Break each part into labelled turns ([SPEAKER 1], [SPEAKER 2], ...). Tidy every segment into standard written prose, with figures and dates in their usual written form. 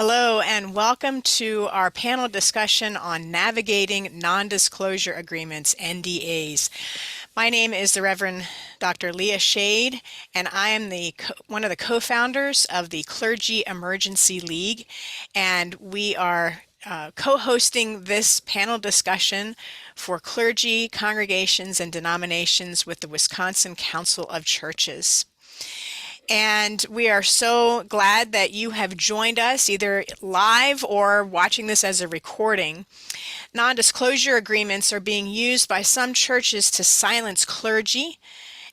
[SPEAKER 1] Hello, and welcome to our panel discussion on navigating non-disclosure agreements, NDAs. My name is the Reverend Dr. Leah Shade, and I am one of the co-founders of the Clergy Emergency League, and we are co-hosting this panel discussion for clergy, congregations, and denominations with the Wisconsin Council of Churches. And we are so glad that you have joined us either live or watching this as a recording. Non-disclosure agreements are being used by some churches to silence clergy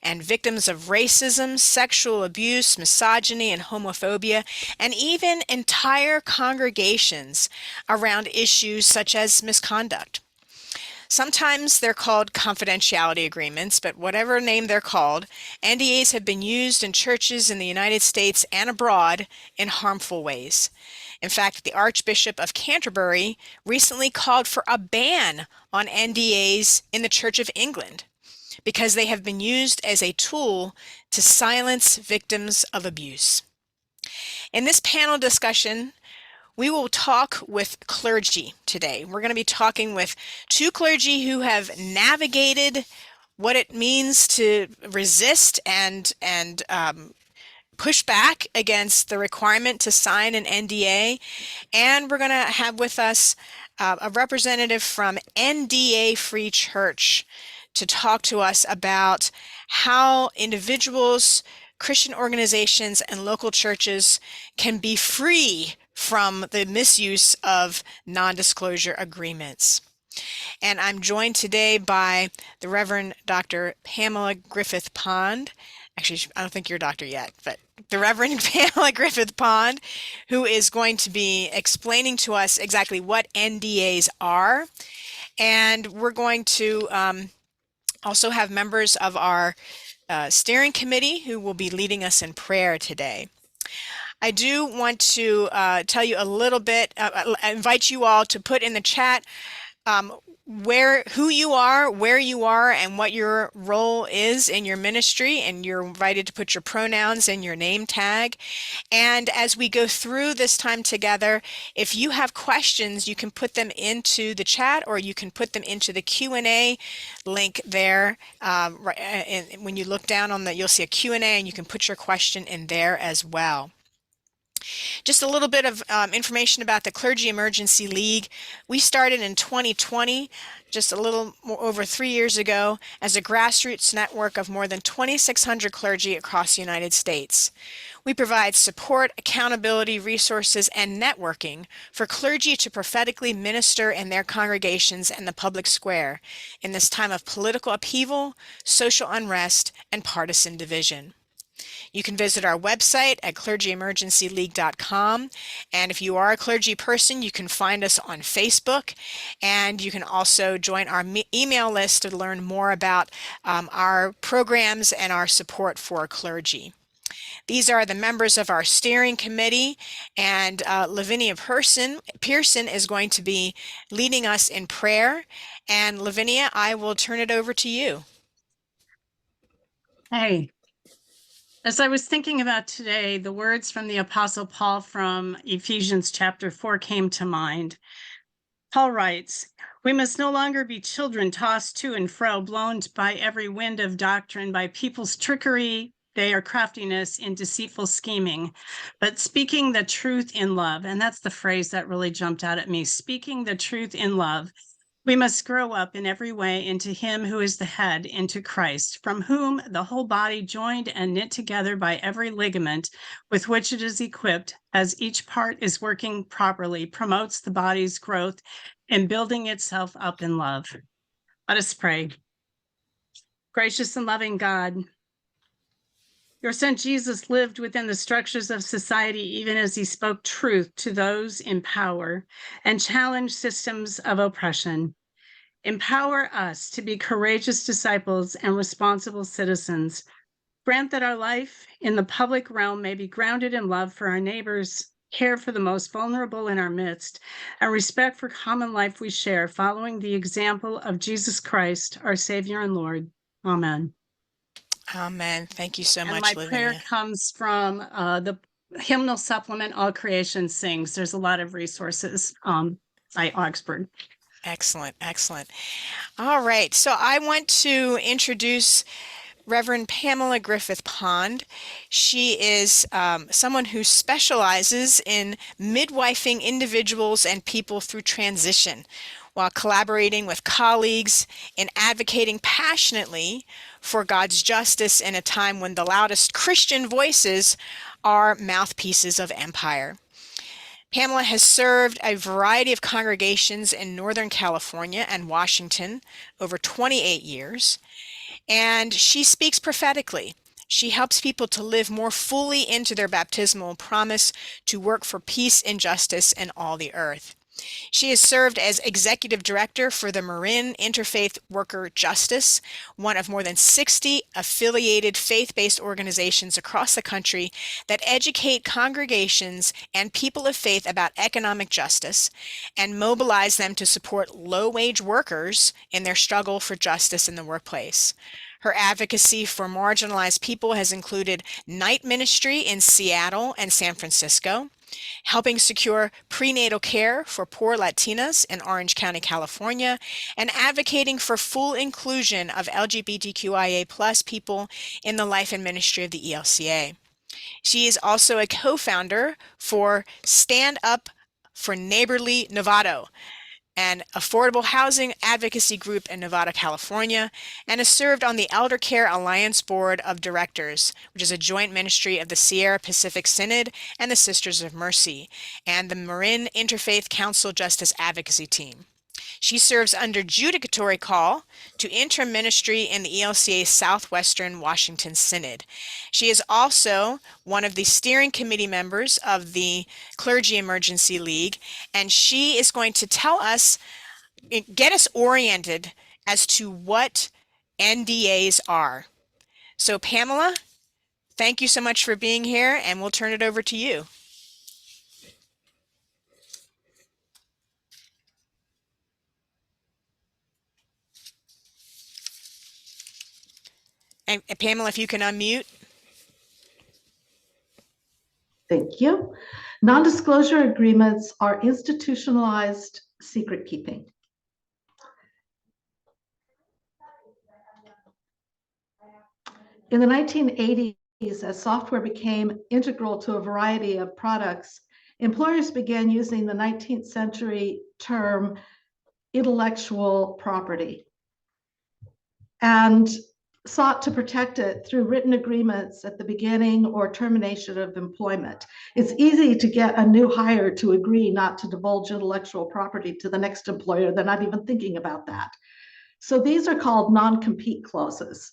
[SPEAKER 1] and victims of racism, sexual abuse, misogyny, and homophobia, and even entire congregations around issues such as misconduct. Sometimes they're called confidentiality agreements, but whatever name they're called, NDAs have been used in churches in the United States and abroad in harmful ways. In fact, the Archbishop of Canterbury recently called for a ban on NDAs in the Church of England because they have been used as a tool to silence victims of abuse. In this panel discussion, we will talk with clergy today. We're going to be talking with two clergy who have navigated what it means to resist and push back against the requirement to sign an NDA. And we're going to have with us a representative from NDA Free Church to talk to us about how individuals, Christian organizations, and local churches can be free from the misuse of non-disclosure agreements. And I'm joined today by the Reverend Dr. Pamela Griffith Pond. Actually, I don't think you're a doctor yet, but the Reverend Pamela Griffith Pond, who is going to be explaining to us exactly what NDAs are. And we're going to also have members of our steering committee who will be leading us in prayer today. I do want to tell you a little bit, invite you all to put in the chat who you are, where you are, and what your role is in your ministry, and you're invited to put your pronouns and your name tag. And as we go through this time together, if you have questions, you can put them into the chat, or you can put them into the Q&A link there. When you look down on you'll see a Q&A, and you can put your question in there as well. Just a little bit of information about the Clergy Emergency League. We started in 2020, just a little more over 3 years ago, as a grassroots network of more than 2,600 clergy across the United States. We provide support, accountability, resources, and networking for clergy to prophetically minister in their congregations and the public square in this time of political upheaval, social unrest, and partisan division. You can visit our website at clergyemergencyleague.com, and if you are a clergy person, you can find us on Facebook, and you can also join our email list to learn more about our programs and our support for clergy. These are the members of our steering committee, and Lavinia Pearson is going to be leading us in prayer. And Lavinia, I will turn it over to you.
[SPEAKER 2] Hey. As I was thinking about today, the words from the Apostle Paul from Ephesians chapter 4 came to mind. Paul writes, "We must no longer be children tossed to and fro, blown by every wind of doctrine, by people's trickery, their craftiness in deceitful scheming, but speaking the truth in love." And that's the phrase that really jumped out at me, speaking the truth in love. We must grow up in every way into him who is the head, into Christ, from whom the whole body, joined and knit together by every ligament with which it is equipped, as each part is working properly, promotes the body's growth in building itself up in love. Let us pray. Gracious and loving God, your son Jesus lived within the structures of society even as he spoke truth to those in power and challenged systems of oppression. Empower us to be courageous disciples and responsible citizens. Grant that our life in the public realm may be grounded in love for our neighbors, care for the most vulnerable in our midst, and respect for common life we share, following the example of Jesus Christ, our Savior and Lord. Amen.
[SPEAKER 1] Amen. Thank you so much,
[SPEAKER 2] My
[SPEAKER 1] Lavinia.
[SPEAKER 2] prayer comes from the hymnal supplement, All Creation Sings. There's a lot of resources by Augsburg.
[SPEAKER 1] Excellent, excellent. All right, so I want to introduce Reverend Pamela Griffith Pond. She is someone who specializes in midwifing individuals and people through transition while collaborating with colleagues in advocating passionately for God's justice in a time when the loudest Christian voices are mouthpieces of empire. Pamela has served a variety of congregations in Northern California and Washington over 28 years, and she speaks prophetically. She helps people to live more fully into their baptismal promise to work for peace and justice in all the earth. She has served as executive director for the Marin Interfaith Worker Justice, one of more than 60 affiliated faith-based organizations across the country that educate congregations and people of faith about economic justice and mobilize them to support low-wage workers in their struggle for justice in the workplace. Her advocacy for marginalized people has included night ministry in Seattle and San Francisco, helping secure prenatal care for poor Latinas in Orange County, California, and advocating for full inclusion of LGBTQIA+ people in the life and ministry of the ELCA. She is also a co-founder for Stand Up for Neighborly Novato, an affordable housing advocacy group in Nevada, California, and has served on the Elder Care Alliance Board of Directors, which is a joint ministry of the Sierra Pacific Synod and the Sisters of Mercy, and the Marin Interfaith Council Justice Advocacy Team. She serves under judicatory call to interim ministry in the ELCA Southwestern Washington Synod. She is also one of the steering committee members of the Clergy Emergency League, and she is going to tell us, get us oriented as to what NDAs are. So Pamela, thank you so much for being here, and we'll turn it over to you. And Pamela, if you can unmute.
[SPEAKER 3] Thank you. Non-disclosure agreements are institutionalized secret keeping. In the 1980s, as software became integral to a variety of products, employers began using the 19th century term intellectual property and sought to protect it through written agreements at the beginning or termination of employment. It's easy to get a new hire to agree not to divulge intellectual property to the next employer. They're not even thinking about that. So these are called non-compete clauses.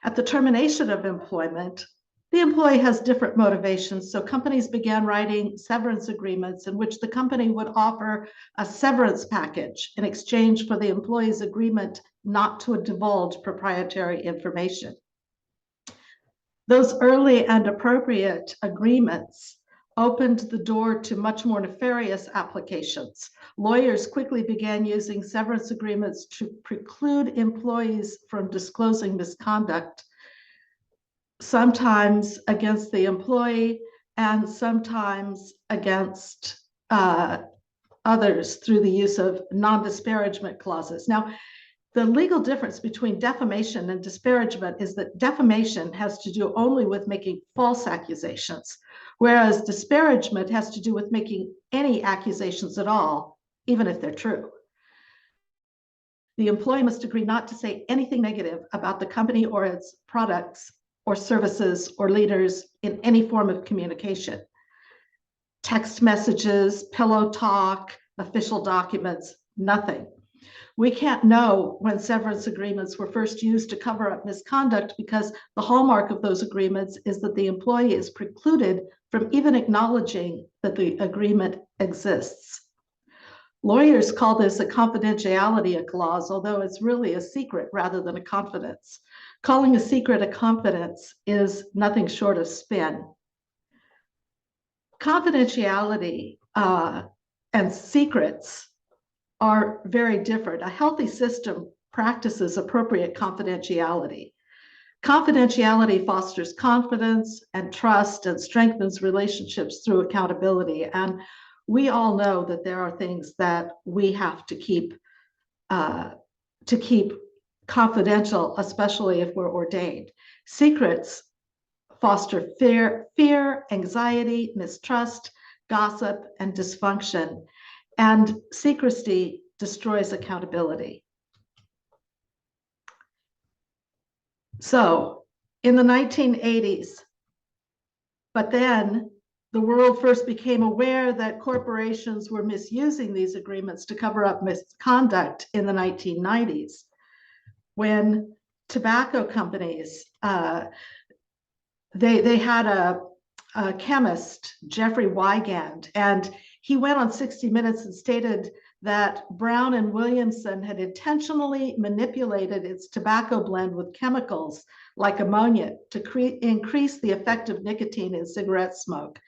[SPEAKER 3] At the termination of employment, the employee has different motivations, so companies began writing severance agreements in which the company would offer a severance package in exchange for the employee's agreement not to divulge proprietary information. Those early and appropriate agreements opened the door to much more nefarious applications. Lawyers quickly began using severance agreements to preclude employees from disclosing misconduct, sometimes against the employee and sometimes against others through the use of non-disparagement clauses. Now, the legal difference between defamation and disparagement is that defamation has to do only with making false accusations, whereas disparagement has to do with making any accusations at all, even if they're true. The employee must agree not to say anything negative about the company or its products or services or leaders in any form of communication. Text messages, pillow talk, official documents, nothing. We can't know when severance agreements were first used to cover up misconduct because the hallmark of those agreements is that the employee is precluded from even acknowledging that the agreement exists. Lawyers call this a confidentiality clause, although it's really a secret rather than a confidence. Calling a secret a confidence is nothing short of spin. Confidentiality and secrets are very different. A healthy system practices appropriate confidentiality. Confidentiality fosters confidence and trust and strengthens relationships through accountability. And we all know that there are things that we have to keep confidential, especially if we're ordained. Secrets foster fear, anxiety, mistrust, gossip, and dysfunction. And secrecy destroys accountability. So in the 1980s, but then the world first became aware that corporations were misusing these agreements to cover up misconduct in the 1990s, when tobacco companies, they had a chemist, Jeffrey Wigand, and he went on 60 Minutes and stated that Brown and Williamson had intentionally manipulated its tobacco blend with chemicals like ammonia to increase the effect of nicotine in cigarette smoke.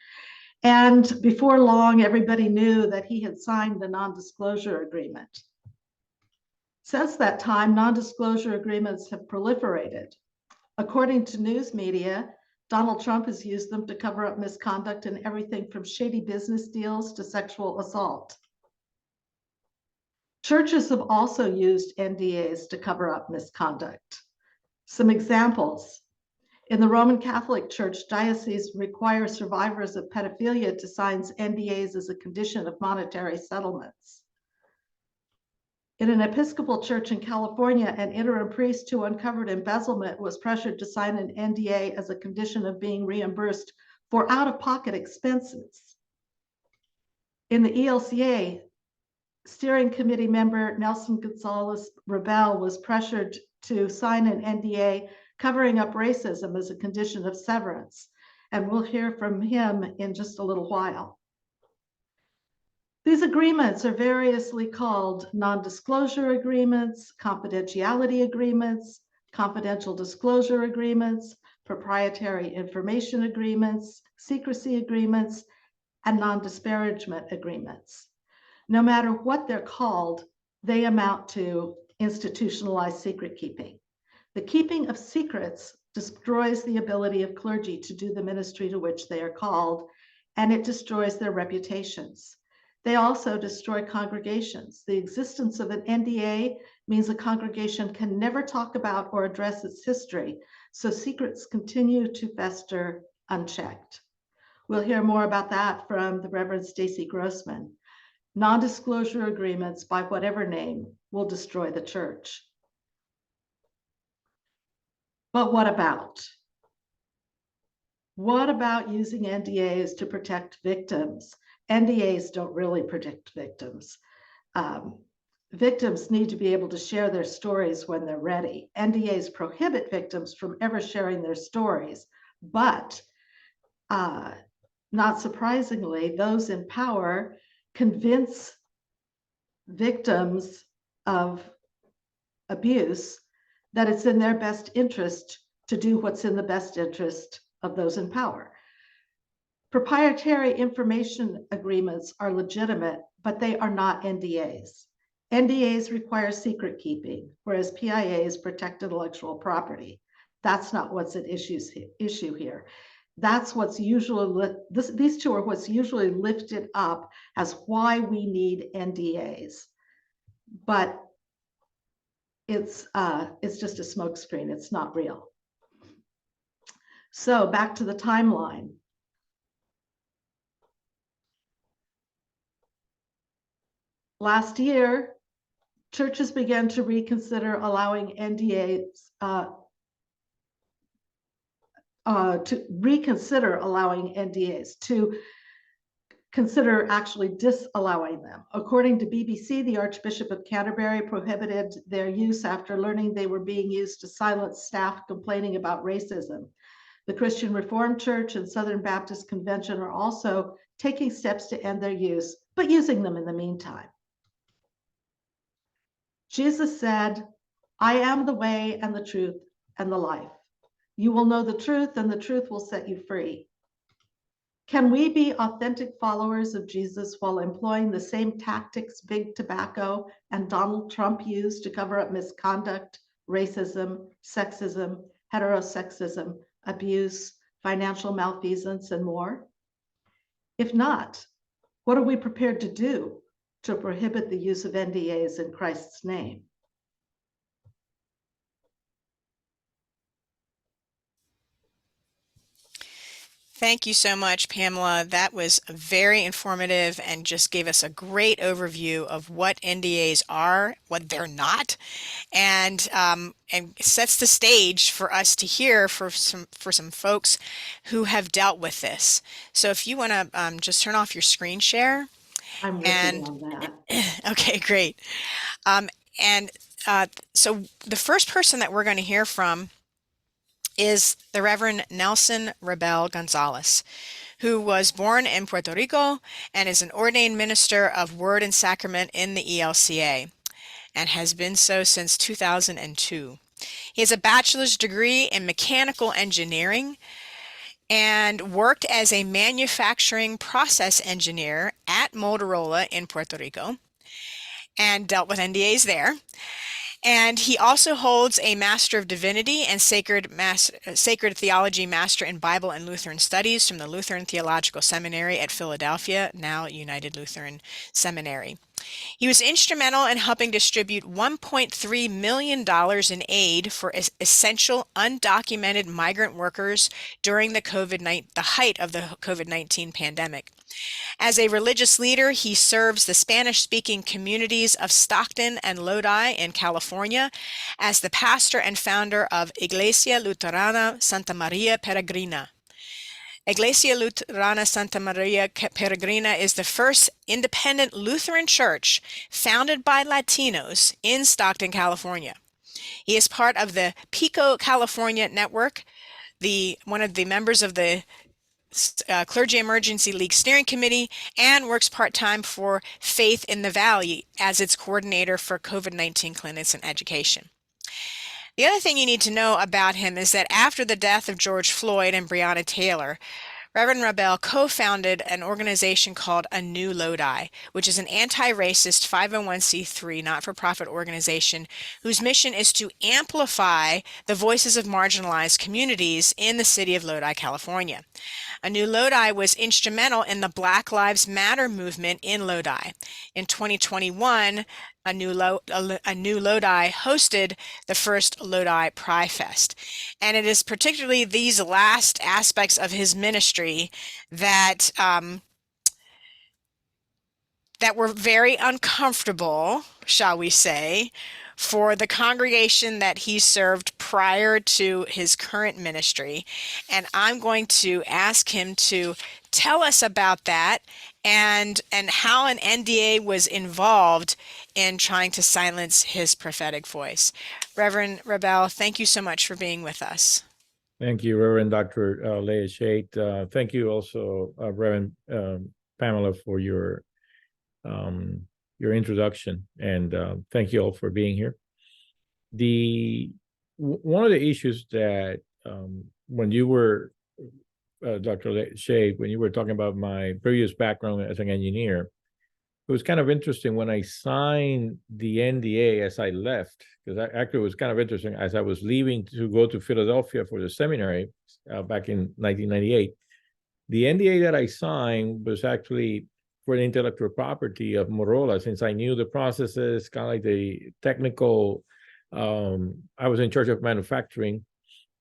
[SPEAKER 3] And before long, everybody knew that he had signed the non-disclosure agreement. Since that time, non-disclosure agreements have proliferated. According to news media, Donald Trump has used them to cover up misconduct in everything from shady business deals to sexual assault. Churches have also used NDAs to cover up misconduct. Some examples. In the Roman Catholic Church, dioceses require survivors of pedophilia to sign NDAs as a condition of monetary settlements. In an Episcopal church in California, an interim priest who uncovered embezzlement was pressured to sign an NDA as a condition of being reimbursed for out-of-pocket expenses. In the ELCA, steering committee member Nelson Gonzalez Rebel was pressured to sign an NDA covering up racism as a condition of severance, and we'll hear from him in just a little while. These agreements are variously called non-disclosure agreements, confidentiality agreements, confidential disclosure agreements, proprietary information agreements, secrecy agreements, and non-disparagement agreements. No matter what they're called, they amount to institutionalized secret keeping. The keeping of secrets destroys the ability of clergy to do the ministry to which they are called, and it destroys their reputations. They also destroy congregations. The existence of an NDA means a congregation can never talk about or address its history, so secrets continue to fester unchecked. We'll hear more about that from the Reverend Stacy Grossman. Non-disclosure agreements, by whatever name, will destroy the church. But what about? What about using NDAs to protect victims? NDAs don't really protect victims. Victims need to be able to share their stories when they're ready. NDAs prohibit victims from ever sharing their stories, but not surprisingly, those in power convince victims of abuse that it's in their best interest to do what's in the best interest of those in power. Proprietary information agreements are legitimate, but they are not NDAs. NDAs require secret keeping, whereas PIAs protect intellectual property. That's not what's at issue here. That's what's usually, these two are what's usually lifted up as why we need NDAs. But it's just a smokescreen. It's not real. So back to the timeline. Last year, churches began to reconsider allowing NDAs, to consider actually disallowing them. According to BBC, the Archbishop of Canterbury prohibited their use after learning they were being used to silence staff complaining about racism. The Christian Reformed Church and Southern Baptist Convention are also taking steps to end their use, but using them in the meantime. Jesus said, "I am the way and the truth and the life. You will know the truth, and the truth will set you free." Can we be authentic followers of Jesus while employing the same tactics Big Tobacco and Donald Trump used to cover up misconduct, racism, sexism, heterosexism, abuse, financial malfeasance, and more? If not, what are we prepared to do to prohibit the use of NDAs in Christ's name?
[SPEAKER 1] Thank you so much, Pamela. That was very informative and just gave us a great overview of what NDAs are, what they're not, and sets the stage for us to hear for some folks who have dealt with this. So if you want to just turn off your screen share.
[SPEAKER 3] I'm working
[SPEAKER 1] And
[SPEAKER 3] on that.
[SPEAKER 1] okay, great. Um, and so the first person that we're going to hear from is the Reverend Nelson Rebel Gonzalez, who was born in Puerto Rico and is an ordained minister of Word and Sacrament in the ELCA and has been so since 2002. He has a bachelor's degree in mechanical engineering and worked as a manufacturing process engineer at Motorola in Puerto Rico and dealt with NDAs there. And he also holds a Master of Divinity and Sacred Theology Master in Bible and Lutheran Studies from the Lutheran Theological Seminary at Philadelphia, now United Lutheran Seminary. He was instrumental in helping distribute $1.3 million in aid for essential undocumented migrant workers during the height of the COVID-19 pandemic. As a religious leader, he serves the Spanish-speaking communities of Stockton and Lodi in California as the pastor and founder of Iglesia Luterana Santa Maria Peregrina. Iglesia Luterana Santa Maria Peregrina is the first independent Lutheran church founded by Latinos in Stockton, California. He is part of the Pico California Network, one of the members of the Clergy Emergency League Steering Committee, and works part-time for Faith in the Valley as its coordinator for COVID-19 clinics and education. The other thing you need to know about him is that after the death of George Floyd and Breonna Taylor, Reverend Rebel co-founded an organization called A New Lodi, which is an anti-racist 501c3 not-for-profit organization whose mission is to amplify the voices of marginalized communities in the city of Lodi, California. A New Lodi was instrumental in the Black Lives Matter movement in Lodi. In 2021, A New Lodi hosted the first Lodi Pride Fest. And it is particularly these last aspects of his ministry that that were very uncomfortable, shall we say, for the congregation that he served prior to his current ministry. And I'm going to ask him to tell us about that and how an NDA was involved in trying to silence his prophetic voice. Reverend Rebel, thank you so much for being with us.
[SPEAKER 4] Thank you, Reverend Dr. Leah Shade. Thank you also, Reverend Pamela, for your introduction, and thank you all for being here. One of the issues that when you were Dr. Shade, when you were talking about my previous background as an engineer, it was kind of interesting when I signed the NDA as I left, because actually it was kind of interesting as I was leaving to go to Philadelphia for the seminary back in 1998. The NDA that I signed was actually for the intellectual property of Motorola, since I knew the processes, kind of like the technical. I was in charge of manufacturing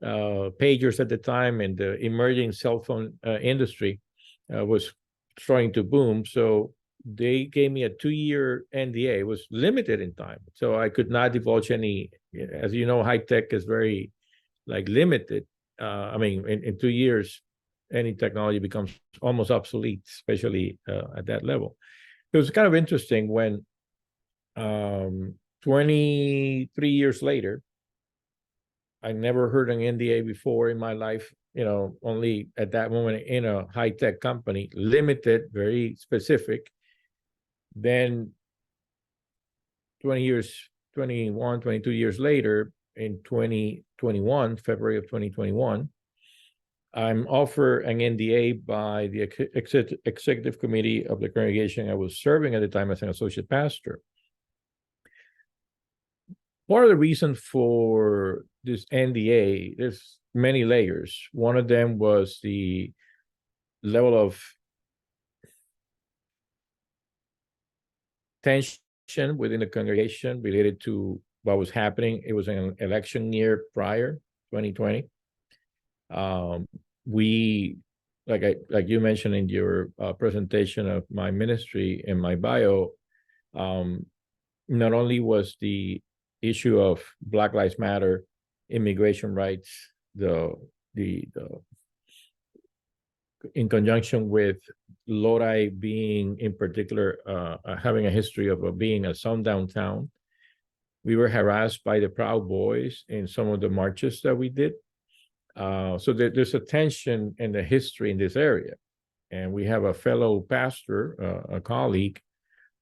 [SPEAKER 4] pagers at the time, and the emerging cell phone industry was starting to boom. So they gave me a 2-year NDA. It was limited in time, so I could not divulge any. As you know, high tech is very limited. I mean, in 2 years, any technology becomes almost obsolete, especially at that level. It was kind of interesting when 23 years later, I never heard an NDA before in my life, only at that moment in a high-tech company, limited, very specific. Then 22 years later, in 2021, February of 2021, I'm offered an NDA by the executive committee of the congregation I was serving at the time as an associate pastor. part of the reason for this NDA, there's many layers. One of them was the level of tension within the congregation related to what was happening. It was an election year prior, 2020. We, like you mentioned in your presentation of my ministry in my bio, not only was the issue of Black Lives Matter, immigration rights, the in conjunction with Lodi being in particular, having a history of being a sundown town. We were harassed by the Proud Boys in some of the marches that we did. So there's a tension in the history in this area. And we have a fellow pastor, a colleague,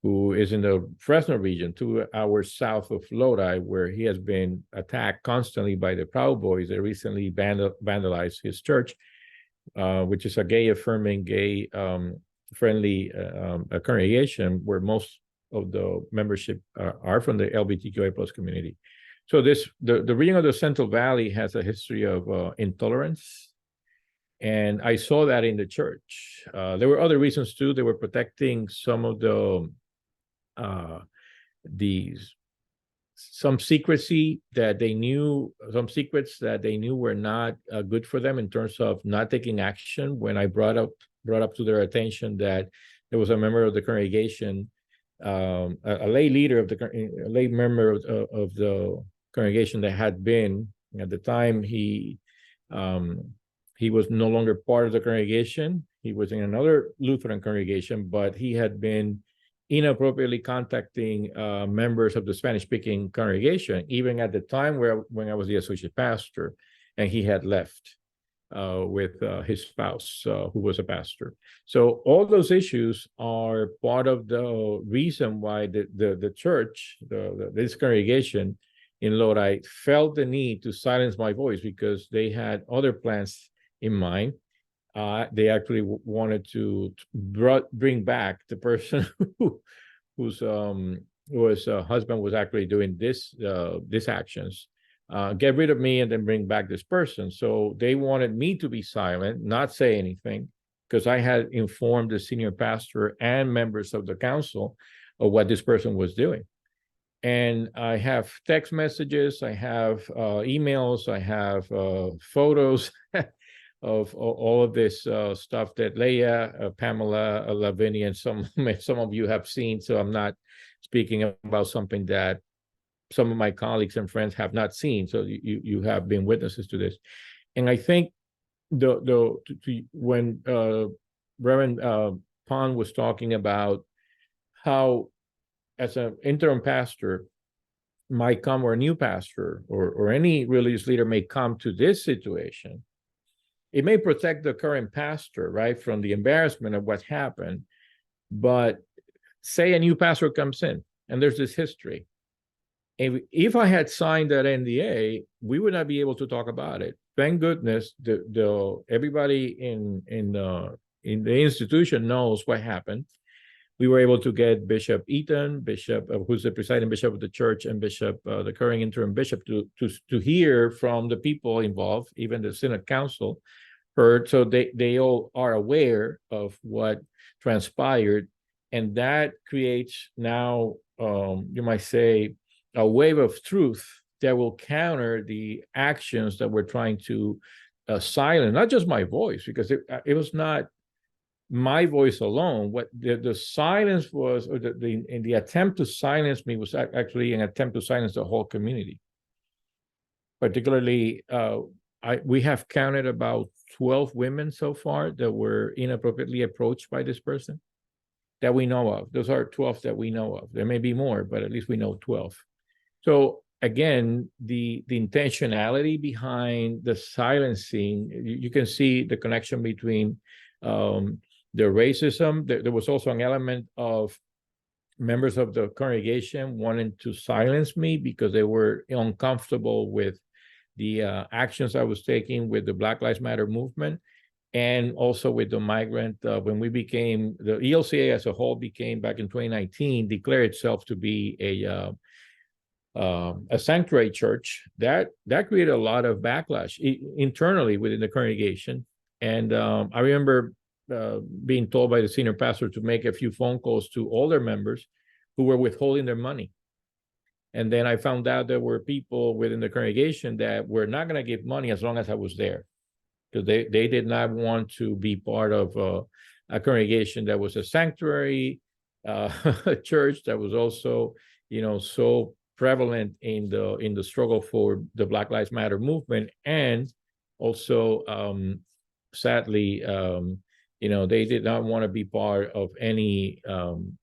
[SPEAKER 4] who is in the Fresno region, 2 hours south of Lodi, where he has been attacked constantly by the Proud Boys. They recently vandalized his church, which is a gay-affirming, gay-friendly congregation where most of the membership are from the LGBTQI plus community. So the region of the Central Valley has a history of intolerance, and I saw that in the church. There were other reasons too. They were protecting some of some secrecy that they knew, some secrets that they knew were not good for them in terms of not taking action. When I brought up to their attention that there was a member of the congregation, a lay leader of a lay member of the congregation that had been at the time, he was no longer part of the congregation. He was in another Lutheran congregation, but he had been inappropriately contacting members of the Spanish-speaking congregation, even at the time when I was the associate pastor, and he had left with his spouse, who was a pastor. So all those issues are part of the reason why the church, this congregation in Lodi, felt the need to silence my voice, because they had other plans in mind. They actually wanted to bring back the person whose husband was actually doing these actions, get rid of me and then bring back this person. So they wanted me to be silent, not say anything, because I had informed the senior pastor and members of the council of what this person was doing. And I have text messages, I have emails, I have photos of all of this stuff that Leah, Pamela, Lavinia, and some of you have seen. So I'm not speaking about something that some of my colleagues and friends have not seen. So you have been witnesses to this. And I think when Reverend Pond was talking about how, as an interim pastor might come, or a new pastor, or any religious leader may come to this situation, it may protect the current pastor, right, from the embarrassment of what happened. But say a new pastor comes in, and there's this history. If I had signed that NDA, we would not be able to talk about it. Thank goodness everybody in the institution knows what happened. We were able to get Bishop Eaton, who's the presiding bishop of the church, and the current interim bishop, to hear from the people involved. Even the Synod Council heard, so they all are aware of what transpired, and that creates now, you might say, a wave of truth that will counter the actions that we're trying to silence. Not just my voice, because it was not my voice alone. What the silence was, or the attempt to silence me, was actually an attempt to silence the whole community. Particularly, we have counted about 12 women so far that were inappropriately approached by this person that we know of. Those are 12 that we know of. There may be more, but at least we know 12. So again, the intentionality behind the silencing, you can see the connection between the racism. There was also an element of members of the congregation wanting to silence me because they were uncomfortable with the actions I was taking with the Black Lives Matter movement, and also with the migrant. When we became, the ELCA as a whole became, back in 2019, declared itself to be a sanctuary church, that created a lot of backlash internally within the congregation. And I remember being told by the senior pastor to make a few phone calls to all their members who were withholding their money. And then I found out there were people within the congregation that were not going to give money as long as I was there, because they did not want to be part of a congregation that was a sanctuary church that was also, so prevalent in the struggle for the Black Lives Matter movement, and also sadly, they did not want to be part of any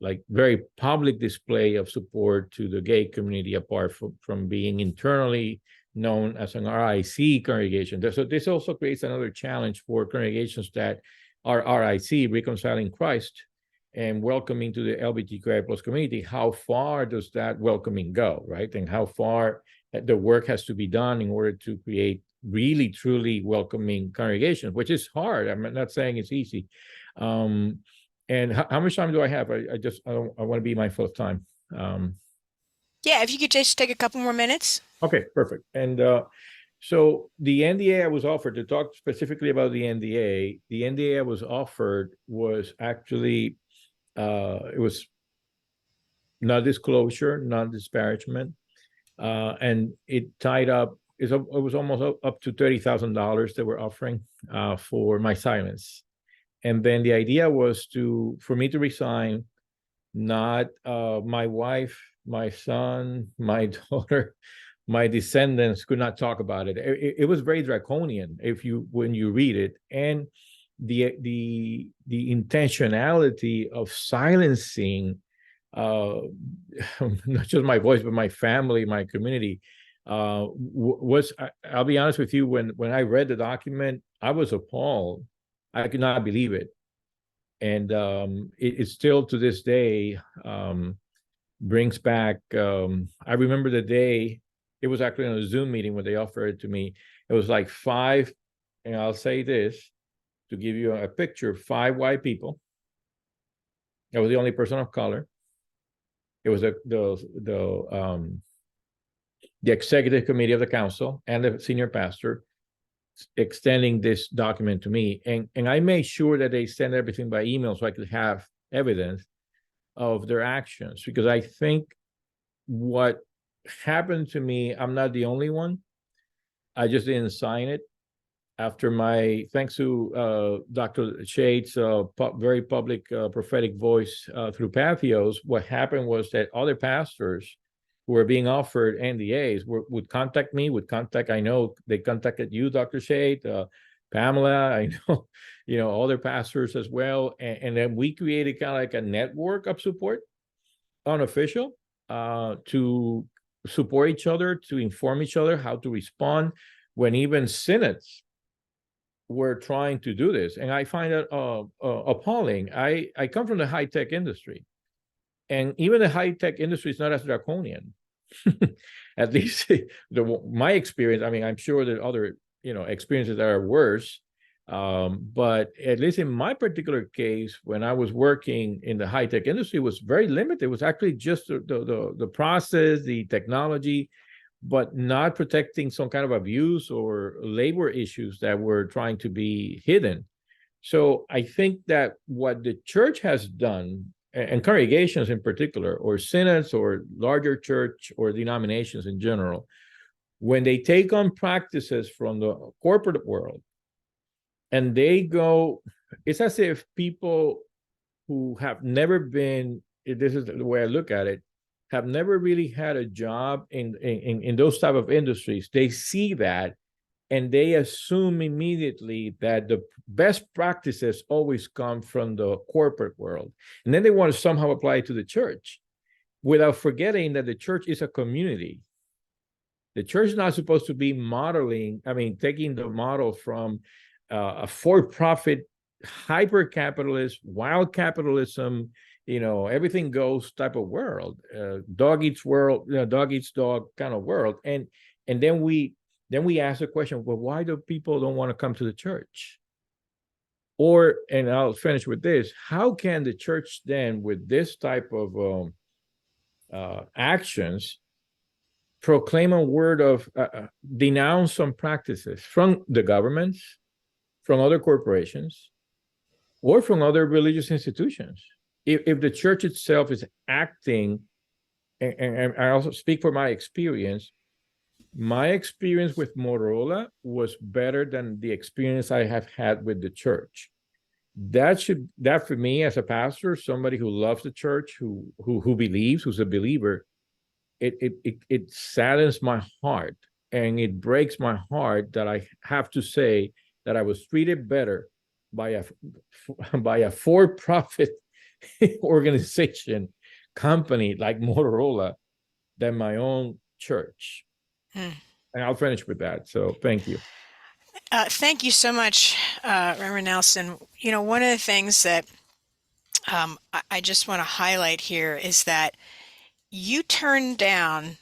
[SPEAKER 4] like very public display of support to the gay community, apart from being internally known as an RIC congregation. So this also creates another challenge for congregations that are RIC, Reconciling Christ, and welcoming to the LGBTQI plus community. How far does that welcoming go, right? And how far the work has to be done in order to create really, truly welcoming congregations, which is hard. I'm not saying it's easy. And how much time do I have? I want to be mindful of time.
[SPEAKER 1] Yeah, if you could just take a couple more minutes.
[SPEAKER 4] Okay, perfect. And so the NDA I was offered, to talk specifically about the NDA I was offered was actually, it was non-disclosure, non-disparagement, and it tied up, it was almost up to $30,000 they were offering for my silence. And then the idea was for me to resign, not my wife, my son, my daughter, my descendants could not talk about it. It was very draconian when you read it, and the intentionality of silencing not just my voice but my family, my community, was, I'll be honest with you, when I read the document, I was appalled. I could not believe it. And it still to this day brings back, I remember the day, it was actually on a Zoom meeting when they offered it to me. It was like 5, and I'll say this to give you a picture, 5 white people. I was the only person of color. It was the executive committee of the council and the senior pastor extending this document to me. And I made sure that they sent everything by email so I could have evidence of their actions, because I think what happened to me, I'm not the only one. I just didn't sign it. After thanks to Dr. Shade's very public prophetic voice through Patheos, what happened was that other pastors who were being offered NDAs would contact me, I know they contacted you, Dr. Shade, Pamela, I know, other pastors as well. And then we created kind of like a network of support, unofficial, to support each other, to inform each other how to respond when even synods were trying to do this. And I find that appalling. I come from the high-tech industry, and even the high-tech industry is not as draconian. At least my experience, I mean, I'm sure that other experiences that are worse, but at least in my particular case, when I was working in the high-tech industry, it was very limited. It was actually just the process, the technology, but not protecting some kind of abuse or labor issues that were trying to be hidden. So I think that what the church has done, and congregations in particular, or synods, or larger church, or denominations in general, when they take on practices from the corporate world and they go, it's as if people who have never been, this is the way I look at it, have never really had a job in those type of industries. They see that and they assume immediately that the best practices always come from the corporate world. And then they want to somehow apply it to the church, without forgetting that the church is a community. The church is not supposed to be taking the model from a for-profit, hyper-capitalist, wild capitalism, everything goes type of world, dog eats world, dog eats dog kind of world. And then we ask the question, well, why do people don't want to come to the church? And I'll finish with this, how can the church then, with this type of actions, proclaim a word of denounce some practices from the governments, from other corporations, or from other religious institutions. If the church itself is acting, and I also speak for my experience with Motorola was better than the experience I have had with the church. That for me as a pastor, somebody who loves the church, who believes, who's a believer, it saddens my heart and it breaks my heart that I have to say that I was treated better by a for-profit organization company like Motorola than my own church. And I'll finish with that. So thank you.
[SPEAKER 1] Thank you so much, Reverend Nelson. You know, one of the things that I just want to highlight here is that you turned down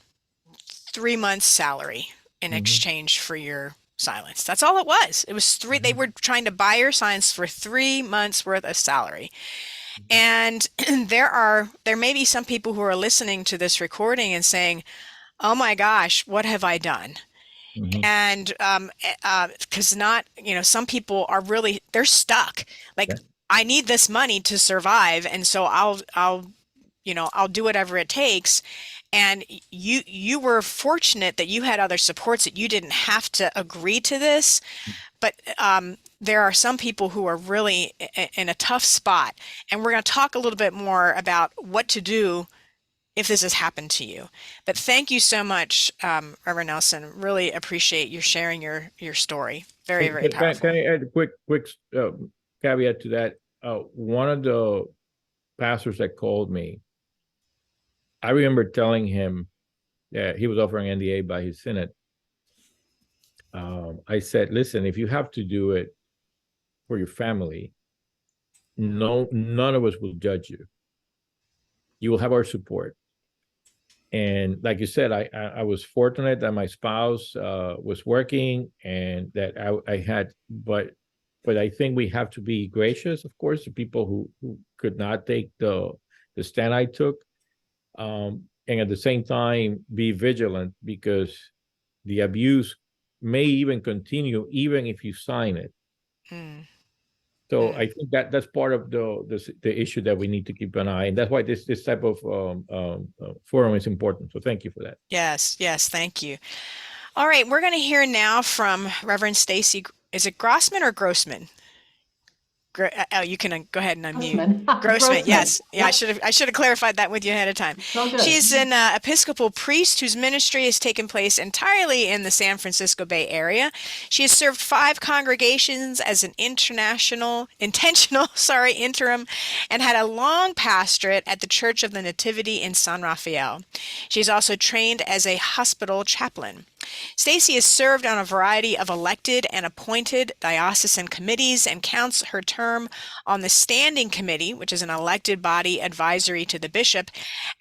[SPEAKER 1] 3 months' salary in exchange for your silence. That's all it was. It was they were trying to buy your silence for 3 months worth of salary. And there may be some people who are listening to this recording and saying, oh my gosh, what have I done? And because some people are really, they're stuck. Like, I need this money to survive, and so I'll do whatever it takes. And you were fortunate that you had other supports, that you didn't have to agree to this. But there are some people who are really in a tough spot, and we're going to talk a little bit more about what to do if this has happened to you. But thank you so much, Reverend Nelson. Really appreciate you sharing your story. Very, very powerful.
[SPEAKER 4] Can I add a quick caveat to that? One of the pastors that called me, I remember telling him that he was offering NDA by his synod. I said, listen, if you have to do it for your family, none of us will judge you. You will have our support. And like you said, I was fortunate that my spouse was working and that I had, but I think we have to be gracious, of course, to people who could not take the stand I took. And at the same time, be vigilant, because the abuse may even continue even if you sign it. So I think that's part of the issue that we need to keep an eye, and that's why this type of forum is important. So thank you for that.
[SPEAKER 1] Yes, thank you. All right, we're going to hear now from Reverend Stacy. Is it Grossman or Grossman? Oh, you can go ahead and unmute. Grossman, yes. Yeah, yep. I should have clarified that with you ahead of time. She's an Episcopal priest whose ministry has taken place entirely in the San Francisco Bay Area. She has served 5 congregations as an intentional interim, and had a long pastorate at the Church of the Nativity in San Rafael. She's also trained as a hospital chaplain. Stacy has served on a variety of elected and appointed diocesan committees and counts her term on the Standing Committee, which is an elected body advisory to the bishop,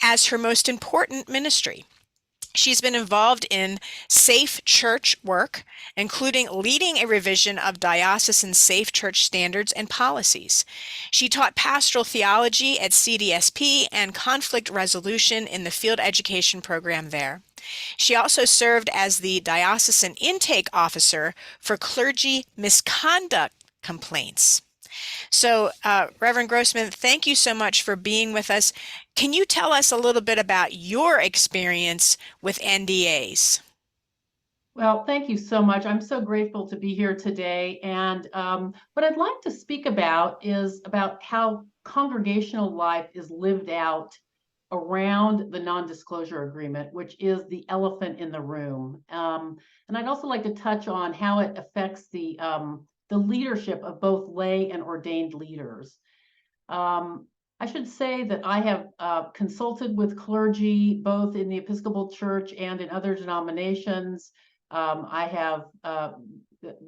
[SPEAKER 1] as her most important ministry. She's been involved in safe church work, including leading a revision of diocesan safe church standards and policies. She taught pastoral theology at CDSP and conflict resolution in the field education program there. She also served as the diocesan intake officer for clergy misconduct complaints. So, Reverend Grossman, thank you so much for being with us. Can you tell us a little bit about your experience with NDAs?
[SPEAKER 5] Well, thank you so much. I'm so grateful to be here today. And what I'd like to speak about is about how congregational life is lived out around the non-disclosure agreement, which is the elephant in the room. And I'd also like to touch on how it affects the leadership of both lay and ordained leaders. I should say that I have consulted with clergy, both in the Episcopal Church and in other denominations. I have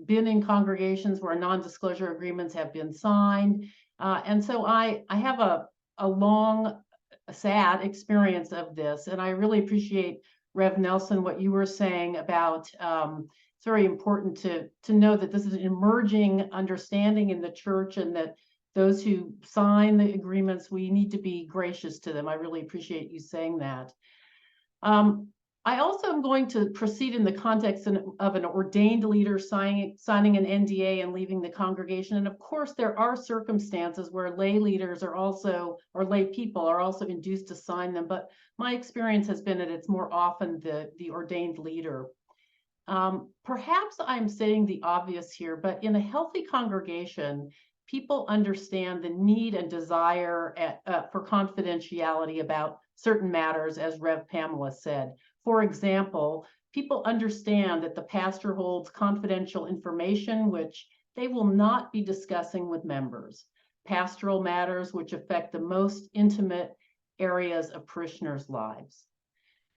[SPEAKER 5] been in congregations where non-disclosure agreements have been signed. And so I have a long, sad experience of this. And I really appreciate, Rev Nelson, what you were saying about it's very important to know that this is an emerging understanding in the church, and that those who sign the agreements, we need to be gracious to them. I really appreciate you saying that. I also am going to proceed in the context of an ordained leader signing an NDA and leaving the congregation. And of course, there are circumstances where lay leaders are also, or lay people are also induced to sign them. But my experience has been that it's more often the ordained leader. Perhaps I'm saying the obvious here, but in a healthy congregation, people understand the need and desire for confidentiality about certain matters, as Rev. Pamela said. For example, people understand that the pastor holds confidential information which they will not be discussing with members, pastoral matters which affect the most intimate areas of parishioners' lives.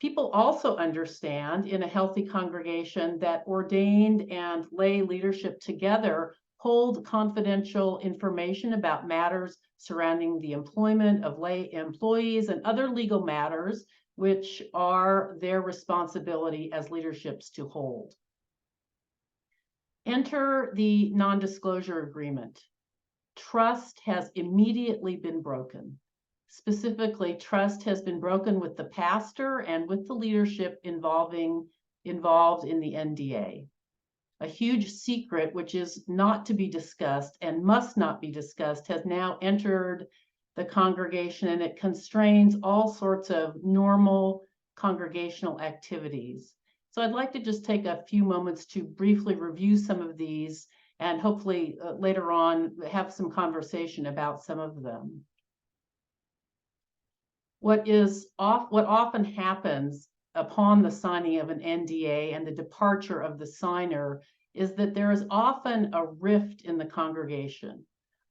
[SPEAKER 5] People also understand in a healthy congregation that ordained and lay leadership together hold confidential information about matters surrounding the employment of lay employees and other legal matters which are their responsibility as leaderships to hold. Enter the non-disclosure agreement. Trust has immediately been broken. Specifically, trust has been broken with the pastor and with the leadership involved in the NDA. A huge secret, which is not to be discussed and must not be discussed, has now entered the congregation, and it constrains all sorts of normal congregational activities. So I'd like to just take a few moments to briefly review some of these and hopefully later on have some conversation about some of them. What often happens upon the signing of an NDA and the departure of the signer is that there is often a rift in the congregation.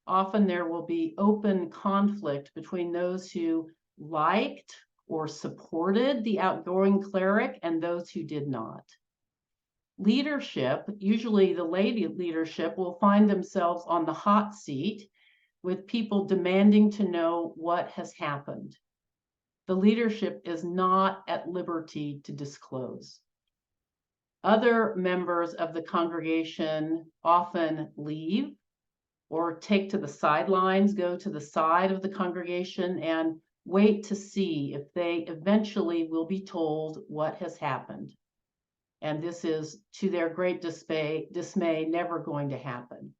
[SPEAKER 5] Often there will be open conflict between those who liked or supported the outgoing cleric and those who did not. Leadership, usually the lay leadership, will find themselves on the hot seat with people demanding to know what has happened. The leadership is not at liberty to disclose. Other members of the congregation often leave or take to the sidelines, go to the side of the congregation and wait to see if they eventually will be told what has happened. And this is, to their great dismay, never going to happen.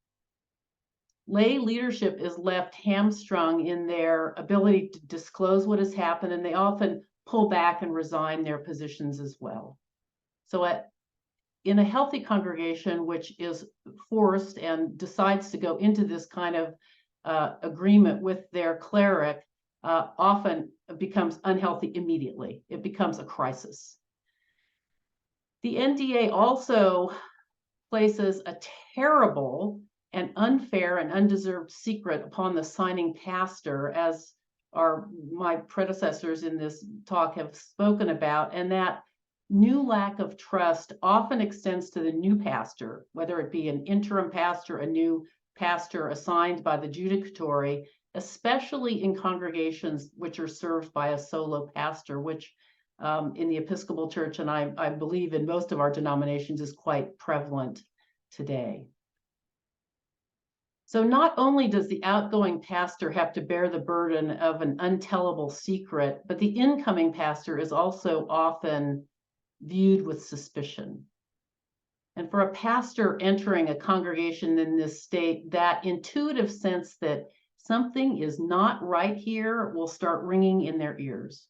[SPEAKER 5] Lay leadership is left hamstrung in their ability to disclose what has happened, and they often pull back and resign their positions as well. So in a healthy congregation, which is forced and decides to go into this kind of agreement with their cleric, often becomes unhealthy immediately. It becomes a crisis. The NDA also places a terrible and unfair and undeserved secret upon the signing pastor, as my predecessors in this talk have spoken about, and that new lack of trust often extends to the new pastor, whether it be an interim pastor, a new pastor assigned by the judicatory, especially in congregations which are served by a solo pastor, which in the Episcopal Church, and I believe in most of our denominations, is quite prevalent today. So not only does the outgoing pastor have to bear the burden of an untellable secret, but the incoming pastor is also often viewed with suspicion. And for a pastor entering a congregation in this state, that intuitive sense that something is not right here will start ringing in their ears.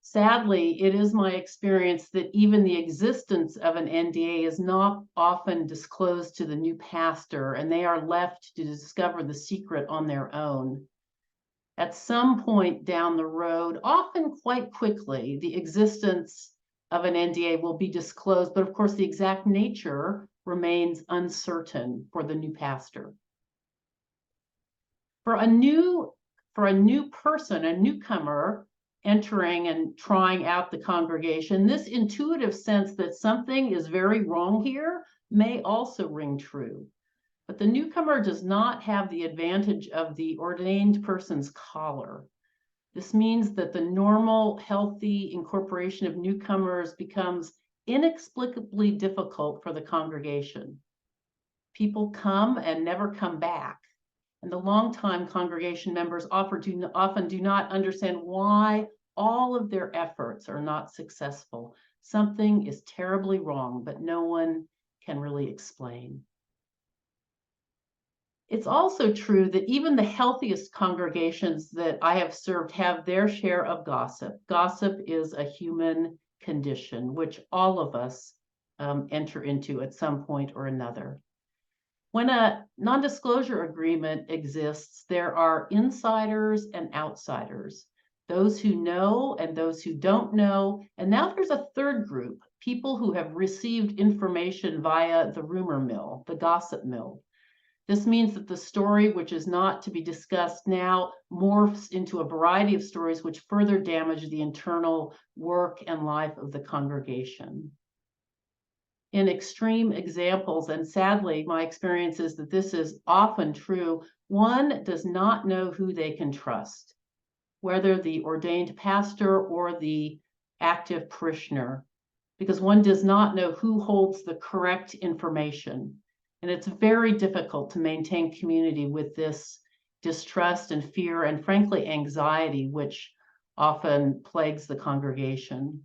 [SPEAKER 5] Sadly, it is my experience that even the existence of an NDA is not often disclosed to the new pastor, and they are left to discover the secret on their own. At some point down the road, often quite quickly, the existence of an NDA will be disclosed, but of course the exact nature remains uncertain for the new pastor. For a new person, a newcomer, entering and trying out the congregation, this intuitive sense that something is very wrong here may also ring true. But the newcomer does not have the advantage of the ordained person's collar. This means that the normal, healthy incorporation of newcomers becomes inexplicably difficult for the congregation. People come and never come back. And the longtime congregation members often do not understand why all of their efforts are not successful, something is terribly wrong, but no one can really explain. It's also true that even the healthiest congregations that I have served have their share of gossip. Gossip is a human condition, which all of us enter into at some point or another. When a non-disclosure agreement exists, there are insiders and outsiders, those who know and those who don't know. And now there's a third group, people who have received information via the rumor mill, the gossip mill. This means that the story, which is not to be discussed now, morphs into a variety of stories which further damage the internal work and life of the congregation. In extreme examples, and sadly, my experience is that this is often true, one does not know who they can trust, whether the ordained pastor or the active parishioner, because one does not know who holds the correct information. And it's very difficult to maintain community with this distrust and fear and, frankly, anxiety, which often plagues the congregation.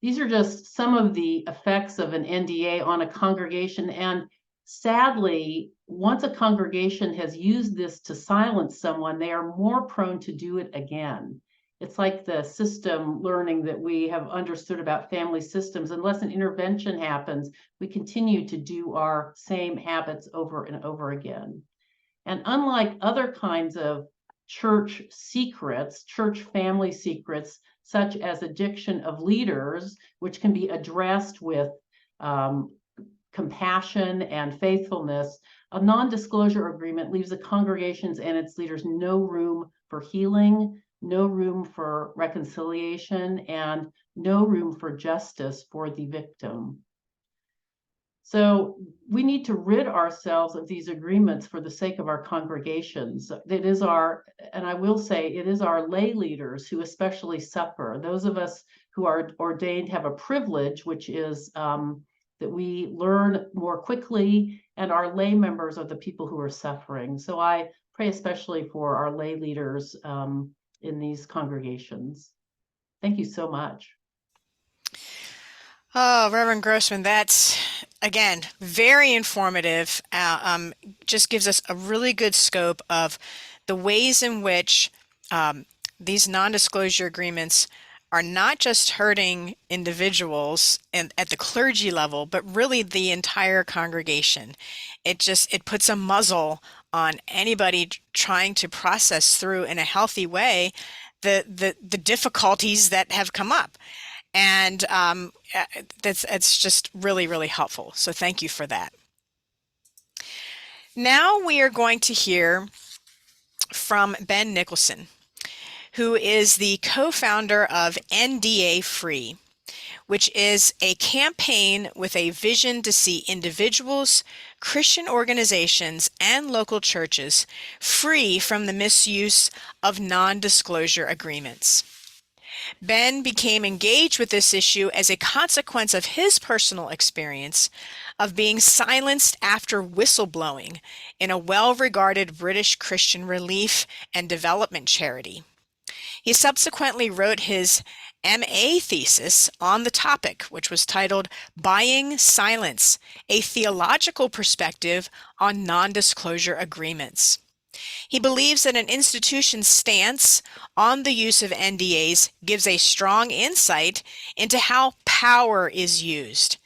[SPEAKER 5] These are just some of the effects of an NDA on a congregation. And sadly, once a congregation has used this to silence someone, they are more prone to do it again. It's like the system learning that we have understood about family systems. Unless an intervention happens, we continue to do our same habits over and over again. And unlike other kinds of church secrets, church family secrets, such as addiction of leaders, which can be addressed with compassion and faithfulness, a non-disclosure agreement leaves the congregations and its leaders no room for healing, no room for reconciliation, and no room for justice for the victim. So we need to rid ourselves of these agreements for the sake of our congregations. It is our, and I will say, it is our lay leaders who especially suffer. Those of us who are ordained have a privilege, which is that we learn more quickly, and our lay members are the people who are suffering. So I pray especially for our lay leaders in these congregations. Thank you so much.
[SPEAKER 1] Oh, Reverend Grossman, that's, again, very informative. Just gives us a really good scope of the ways in which these non-disclosure agreements are not just hurting individuals and at the clergy level, but really the entire congregation. It puts a muzzle on anybody trying to process through in a healthy way the difficulties that have come up. And it's just really, really helpful. So thank you for that. Now we are going to hear from Ben Nicholson, who is the co-founder of NDA Free, which is a campaign with a vision to see individuals, Christian organizations, and local churches free from the misuse of non-disclosure agreements. Ben became engaged with this issue as a consequence of his personal experience of being silenced after whistleblowing in a well-regarded British Christian relief and development charity. He subsequently wrote his MA thesis on the topic, which was titled Buying Silence, a Theological Perspective on Non-Disclosure Agreements. He believes that an institution's stance on the use of NDAs gives a strong insight into how power is used,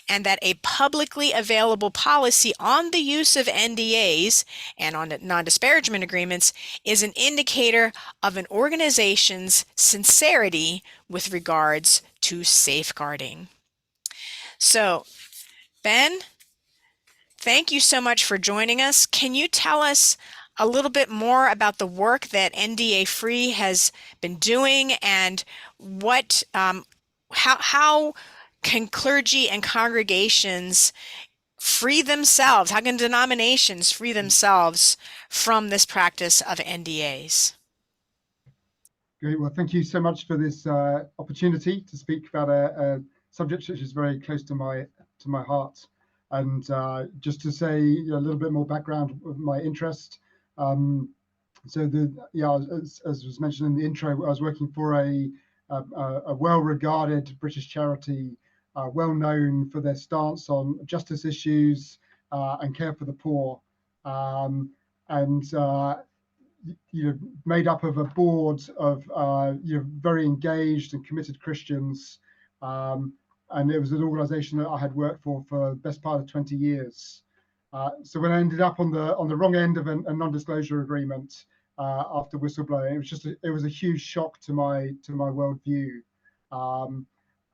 [SPEAKER 1] and that a publicly available policy on the use of NDAs and on non-disparagement agreements is an indicator of an organization's sincerity with regards to safeguarding. So, Ben, thank you so much for joining us. Can you tell us a little bit more about the work that NDA Free has been doing, and what, how can clergy and congregations free themselves? How can denominations free themselves from this practice of NDAs?
[SPEAKER 6] Great. Well, thank you so much for this opportunity to speak about a subject which is very close to my heart. And just to say a little bit more background of my interest. So as was mentioned in the intro, I was working for a well-regarded British charity, well known for their stance on justice issues and care for the poor, and made up of a board of very engaged and committed Christians, and it was an organisation that I had worked for the best part of 20 years. So when I ended up on the wrong end of a non-disclosure agreement after whistleblowing, it was a huge shock to my worldview.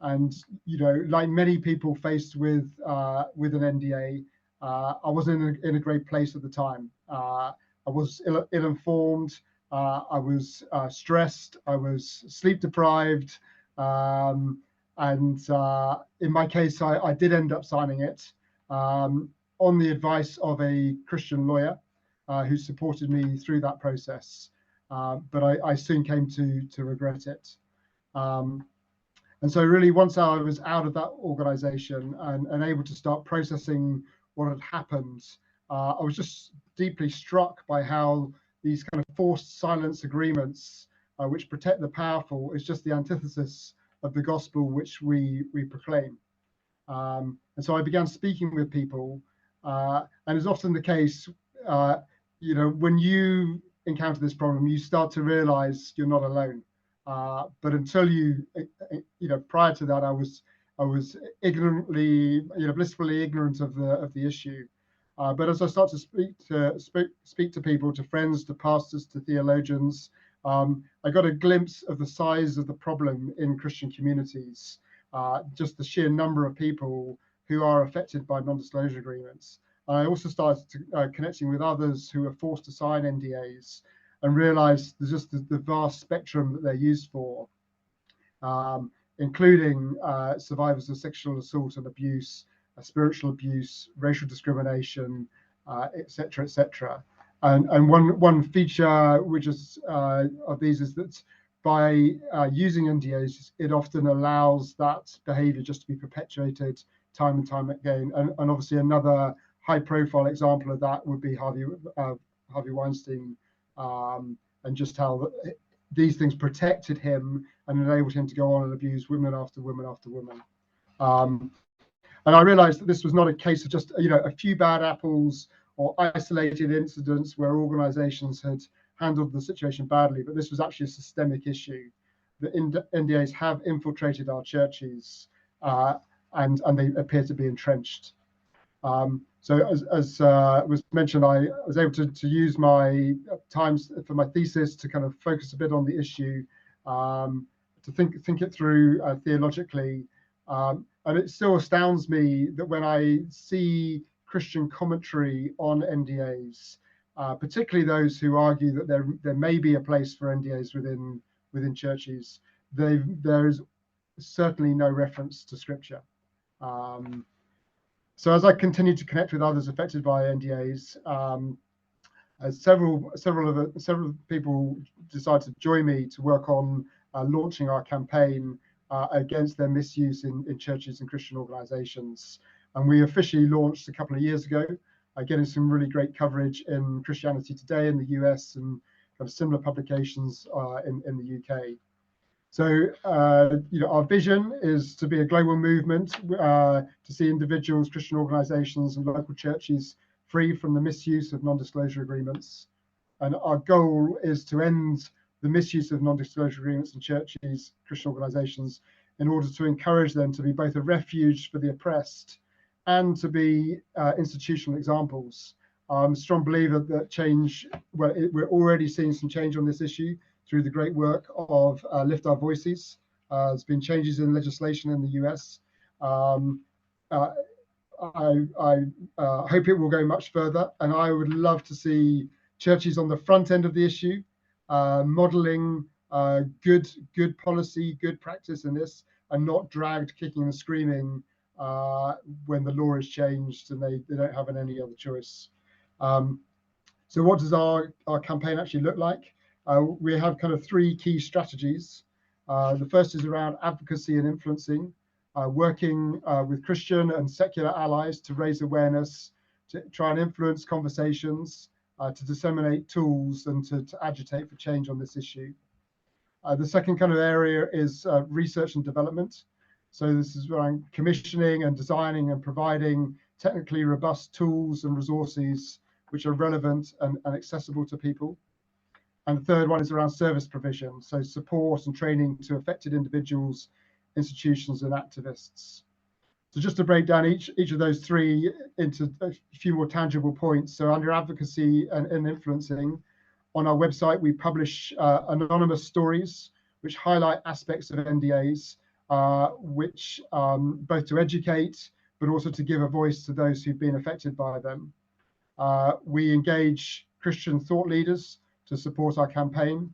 [SPEAKER 6] And like many people faced with an NDA, I wasn't in a great place at the time. I was ill-informed. I was stressed. I was sleep deprived, and in my case, I did end up signing it on the advice of a Christian lawyer who supported me through that process. But I soon came to regret it. And so really, once I was out of that organization and able to start processing what had happened, I was just deeply struck by how these kind of forced silence agreements, which protect the powerful, is just the antithesis of the gospel which we proclaim. And so I began speaking with people, and as often the case, when you encounter this problem, you start to realize you're not alone. But until prior to that, I was ignorantly, blissfully ignorant of the issue. But as I start to speak to people, to friends, to pastors, to theologians, I got a glimpse of the size of the problem in Christian communities, just the sheer number of people who are affected by non-disclosure agreements. I also started connecting with others who are forced to sign NDAs and realized there's just the vast spectrum that they're used for, including survivors of sexual assault and abuse, spiritual abuse, racial discrimination, etc., etc. And one feature which is of these is that by using NDAs, it often allows that behavior just to be perpetuated time and time again. And obviously another high-profile example of that would be Harvey Weinstein, and just how these things protected him and enabled him to go on and abuse women after women after women. And I realized that this was not a case of just a few bad apples or isolated incidents where organizations had handled the situation badly, but this was actually a systemic issue. The NDAs have infiltrated our churches, and they appear to be entrenched. So as was mentioned, I was able to use my time for my thesis to kind of focus a bit on the issue, to think it through theologically. And it still astounds me that when I see Christian commentary on NDAs, particularly those who argue that there may be a place for NDAs within churches, there is certainly no reference to Scripture. So as I continue to connect with others affected by NDAs, several people decided to join me to work on launching our campaign against their misuse in churches and Christian organizations. And we officially launched a couple of years ago, getting some really great coverage in Christianity Today in the US and kind of similar publications in the UK. So, our vision is to be a global movement to see individuals, Christian organizations, and local churches free from the misuse of non-disclosure agreements. And our goal is to end the misuse of non-disclosure agreements in churches, Christian organizations, in order to encourage them to be both a refuge for the oppressed and to be institutional examples. I'm a strong believer that change, we're already seeing some change on this issue through the great work of Lift Our Voices. There's been changes in legislation in the US. I hope it will go much further, and I would love to see churches on the front end of the issue, modeling good policy, good practice in this, and not dragged kicking and screaming when the law is changed and they don't have any other choice. So what does our campaign actually look like? We have kind of three key strategies. The first is around advocacy and influencing, working with Christian and secular allies to raise awareness, to try and influence conversations, to disseminate tools and to agitate for change on this issue. The second kind of area is research and development. So this is around commissioning and designing and providing technically robust tools and resources which are relevant and accessible to people. And the third one is around service provision, so support and training to affected individuals, institutions, and activists. So just to break down each of those three into a few more tangible points. So under advocacy and influencing, on our website, we publish anonymous stories which highlight aspects of NDAs, which both to educate, but also to give a voice to those who've been affected by them. We engage Christian thought leaders to support our campaign.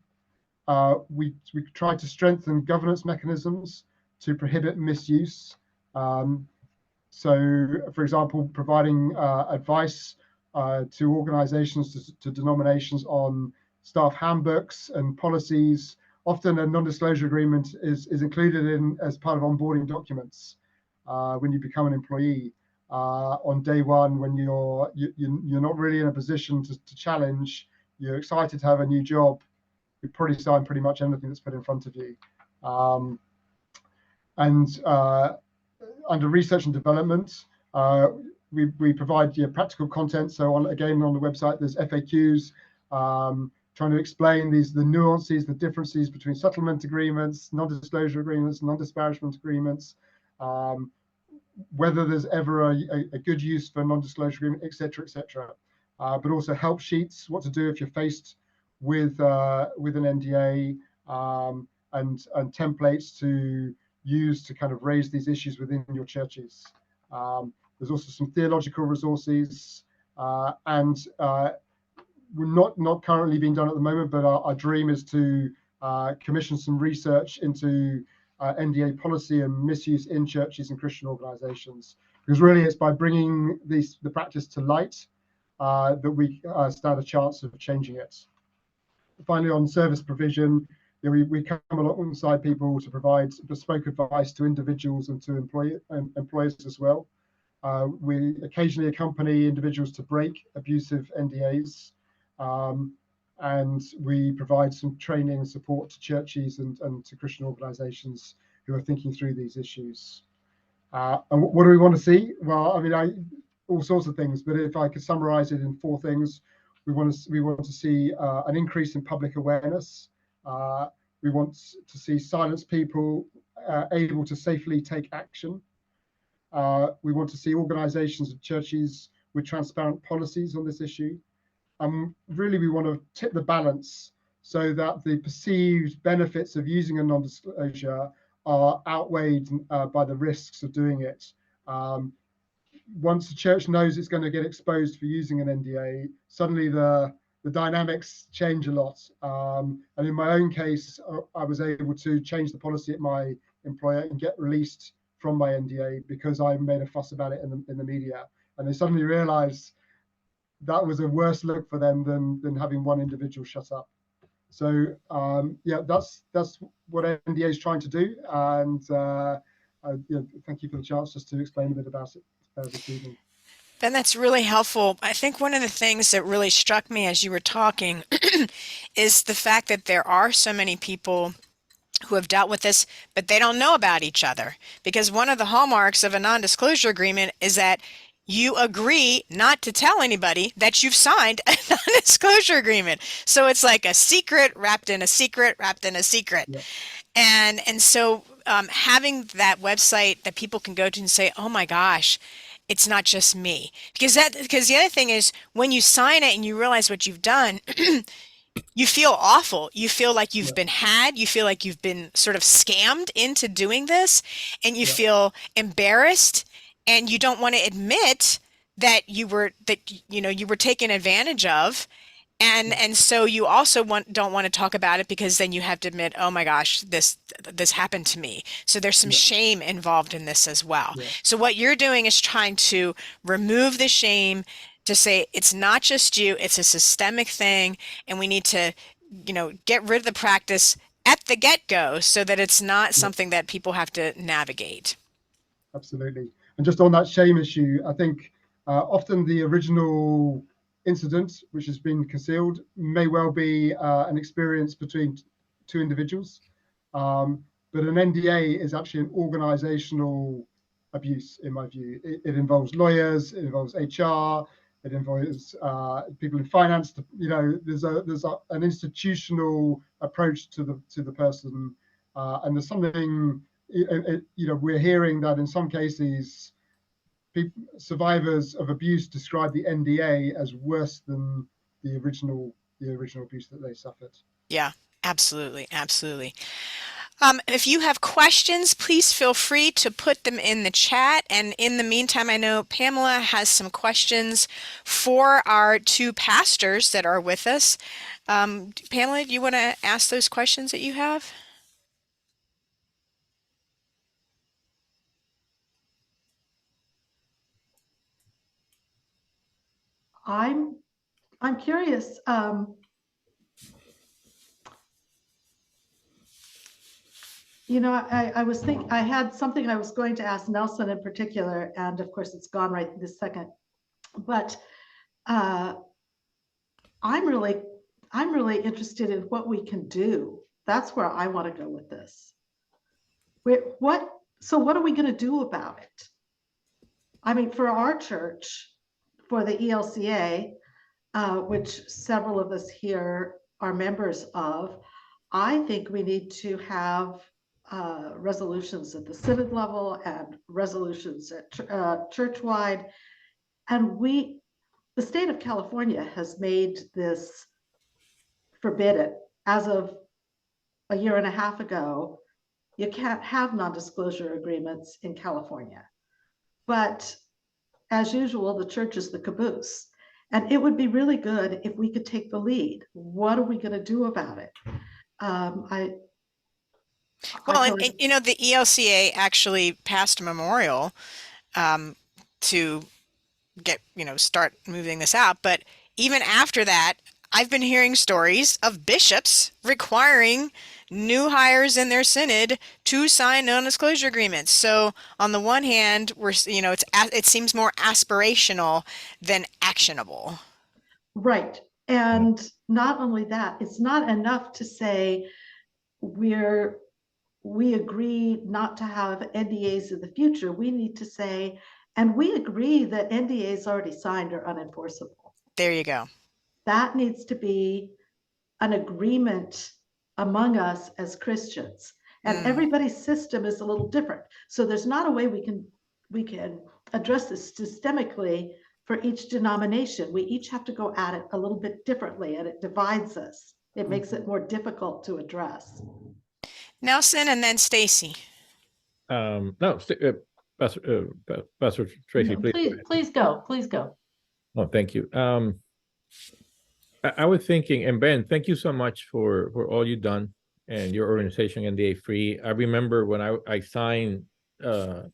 [SPEAKER 6] We try to strengthen governance mechanisms to prohibit misuse. So, for example, providing advice to organizations, to denominations on staff handbooks and policies. Often a non-disclosure agreement is included in as part of onboarding documents when you become an employee. On day one, when you're not really in a position to challenge, you're excited to have a new job, you probably sign pretty much anything that's put in front of you. Under research and development, we provide practical content. So on the website, there's FAQs trying to explain the nuances, the differences between settlement agreements, non-disclosure agreements, non-disparagement agreements, whether there's ever a good use for non-disclosure agreement, etc., etc. But also help sheets, what to do if you're faced with an NDA, and templates to use to kind of raise these issues within your churches. There's also some theological resources, and we're not currently being done at the moment, but our dream is to commission some research into NDA policy and misuse in churches and Christian organizations, because really it's by bringing the practice to light that we stand a chance of changing it. Finally, on service provision, we come alongside people to provide bespoke advice to individuals and to employers as well. We occasionally accompany individuals to break abusive NDAs, and we provide some training and support to churches and to Christian organizations who are thinking through these issues. And what do we want to see? Well, I mean, all sorts of things, but if I could summarize it in 4 things, we want to see an increase in public awareness. We want to see silenced people able to safely take action. We want to see organizations and churches with transparent policies on this issue. Really, we want to tip the balance so that the perceived benefits of using a non-disclosure are outweighed by the risks of doing it. Once the church knows it's going to get exposed for using an NDA, suddenly the dynamics change a lot. And in my own case, I was able to change the policy at my employer and get released from my NDA because I made a fuss about it in the media. And they suddenly realized that was a worse look for them than having one individual shut up. So yeah, that's what NDA is trying to do. And thank you for the chance just to explain a bit about it this evening.
[SPEAKER 1] Ben, that's really helpful. I think one of the things that really struck me as you were talking is the fact that there are so many people who have dealt with this, but they don't know about each other. Because one of the hallmarks of a non-disclosure agreement is that you agree not to tell anybody that you've signed a non-disclosure agreement. So it's like a secret wrapped in a secret wrapped in a secret. Yeah. And so having that website that people can go to and say, oh my gosh, it's not just me. Because the other thing is when you sign it and you realize what you've done, you feel awful. You feel like you've been had. You feel like you've been sort of scammed into doing this, and you feel embarrassed, and you don't want to admit that you were taken advantage of. And so you also don't want to talk about it because then you have to admit, oh my gosh, this happened to me. So there's some shame involved in this as well. Yeah. So what you're doing is trying to remove the shame, to say it's not just you, it's a systemic thing, and we need to, get rid of the practice at the get-go so that it's not something that people have to navigate.
[SPEAKER 6] Absolutely. And just on that shame issue, I think often the original incident which has been concealed may well be an experience between two individuals. But an NDA is actually an organizational abuse, in my view. It involves lawyers, it involves HR, it involves people in finance. You know, there's an institutional approach to the person, and there's something. You know, we're hearing that in some cases, survivors of abuse describe the NDA as worse than the original abuse that they suffered.
[SPEAKER 1] Yeah, absolutely, absolutely. If you have questions, please feel free to put them in the chat. And in the meantime, I know Pamela has some questions for our two pastors that are with us. Pamela, do you want to ask those questions that you have?
[SPEAKER 3] I'm curious. You know, I was thinking, I had something I was going to ask Nelson in particular, and of course it's gone right this second. But I'm really interested in what we can do. That's where I want to go with this. So what are we going to do about it? I mean, for our church, for the ELCA, which several of us here are members of, I think we need to have resolutions at the synod level and resolutions at church-wide. And the state of California has made this forbidden. As of a year and a half ago, you can't have non-disclosure agreements in California. But as usual, the church is the caboose. And it would be really good if we could take the lead. What are we going to do about it?
[SPEAKER 1] Well, and you know, the ELCA actually passed a memorial to get, you know, start moving this out. But even after that, I've been hearing stories of bishops requiring new hires in their synod to sign non-disclosure agreements. So on the one hand, it seems more aspirational than actionable.
[SPEAKER 3] Right. And not only that, it's not enough to say we agree not to have NDAs in the future. We need to say, and we agree that NDAs already signed are unenforceable.
[SPEAKER 1] There you go.
[SPEAKER 3] That needs to be an agreement among us as Christians. And everybody's system is a little different. So there's not a way we can address this systemically for each denomination. We each have to go at it a little bit differently, and it divides us. It makes it more difficult to address.
[SPEAKER 1] Nelson and then Stacy.
[SPEAKER 4] No, Pastor Tracy, please.
[SPEAKER 5] Please go.
[SPEAKER 4] Oh, thank you. I was thinking, and Ben, thank you so much for all you've done and your organization, NDA Free. I remember when I signed, when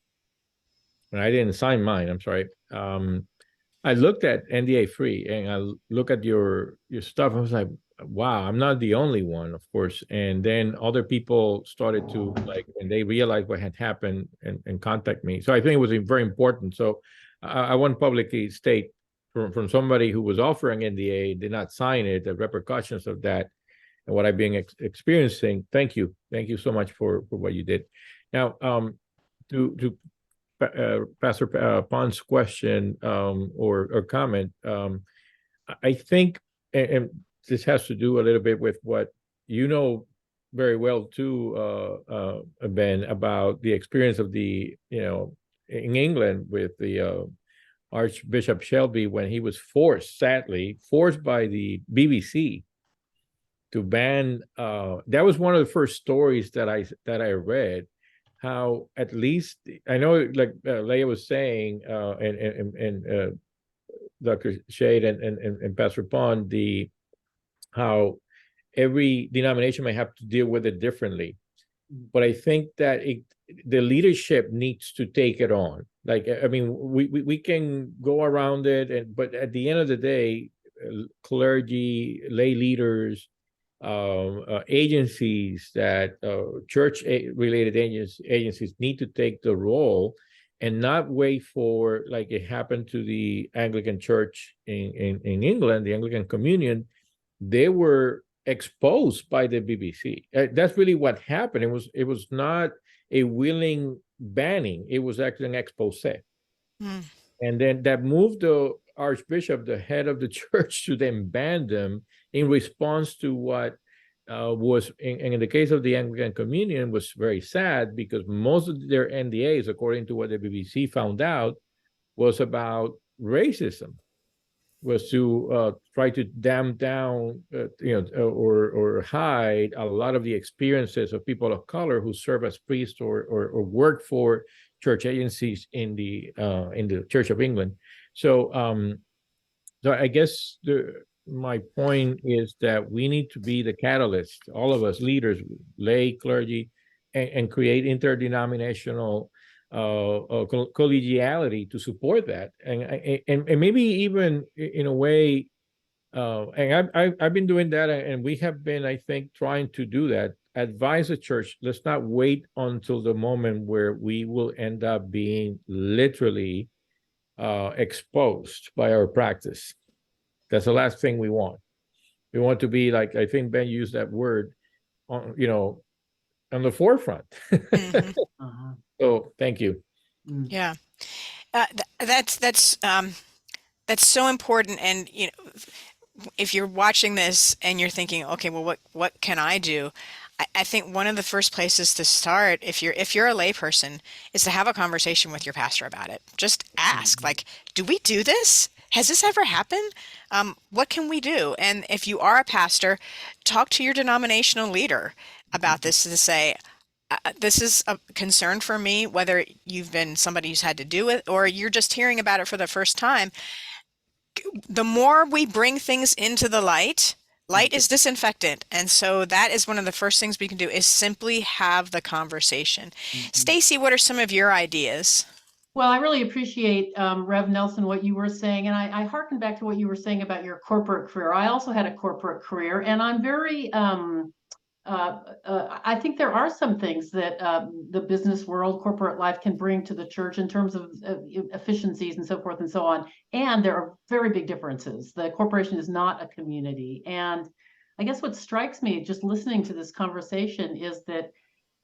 [SPEAKER 4] I didn't sign mine, I'm sorry. I looked at NDA Free and I look at your stuff. I was like, wow, I'm not the only one, of course. And then other people started to, like, when they realized what had happened and contact me. So I think it was very important. So I want to publicly state from somebody who was offering NDA, did not sign it, the repercussions of that and what I've been experiencing. Thank you. Thank you so much for what you did. Now, to Pastor Pon's question or comment, I think, and this has to do a little bit with what you know very well too, Ben, about the experience of in England with the Archbishop Shelby when he was sadly forced by the BBC to ban. That was one of the first stories that I read. How at least I know, like Leah was saying, and Dr. Shade and Pastor Pond, how every denomination may have to deal with it differently. But I think that the leadership needs to take it on. Like, I mean, we can go around it, but at the end of the day, clergy, lay leaders, agencies that church-related agencies need to take the role and not wait for, like it happened to the Anglican Church in England, the Anglican Communion. They were exposed by the BBC. That's really what happened. It was not a willing banning. It was actually an expose.
[SPEAKER 1] Mm.
[SPEAKER 4] And then that moved the Archbishop, the head of the church, to then ban them in response to what was, in the case of the Anglican Communion, was very sad, because most of their NDAs, according to what the BBC found out, was about racism, was to try to damp down, or hide a lot of the experiences of people of color who serve as priests or work for church agencies in the Church of England. So so I guess my point is that we need to be the catalyst, all of us leaders, lay, clergy, and create interdenominational collegiality to support that, and maybe even in a way, and I've been doing that, and we have been, I think, trying to do that. Advise the church, let's not wait until the moment where we will end up being literally exposed by our practice. That's the last thing we want. We want to be, like, I think Ben used that word, on on the forefront.
[SPEAKER 1] Mhm.
[SPEAKER 2] Uh-huh.
[SPEAKER 4] So thank you.
[SPEAKER 1] Yeah. That's so important. And if you're watching this and you're thinking, okay, well, what can I do? I think one of the first places to start, if you're a layperson, is to have a conversation with your pastor about it. Just ask, like, do we do this? Has this ever happened? What can we do? And if you are a pastor, talk to your denominational leader about this, to say, this is a concern for me, whether you've been somebody who's had to do it or you're just hearing about it for the first time. The more we bring things into the light is disinfectant. And so that is one of the first things we can do, is simply have the conversation. Stacy, what are some of your ideas?
[SPEAKER 5] Well, I really appreciate, Rev Nelson, what you were saying. And I hearken back to what you were saying about your corporate career. I also had a corporate career, and I'm very, I think there are some things that the business world, corporate life, can bring to the church in terms of efficiencies and so forth and so on. And there are very big differences. The corporation is not a community. And I guess what strikes me just listening to this conversation is that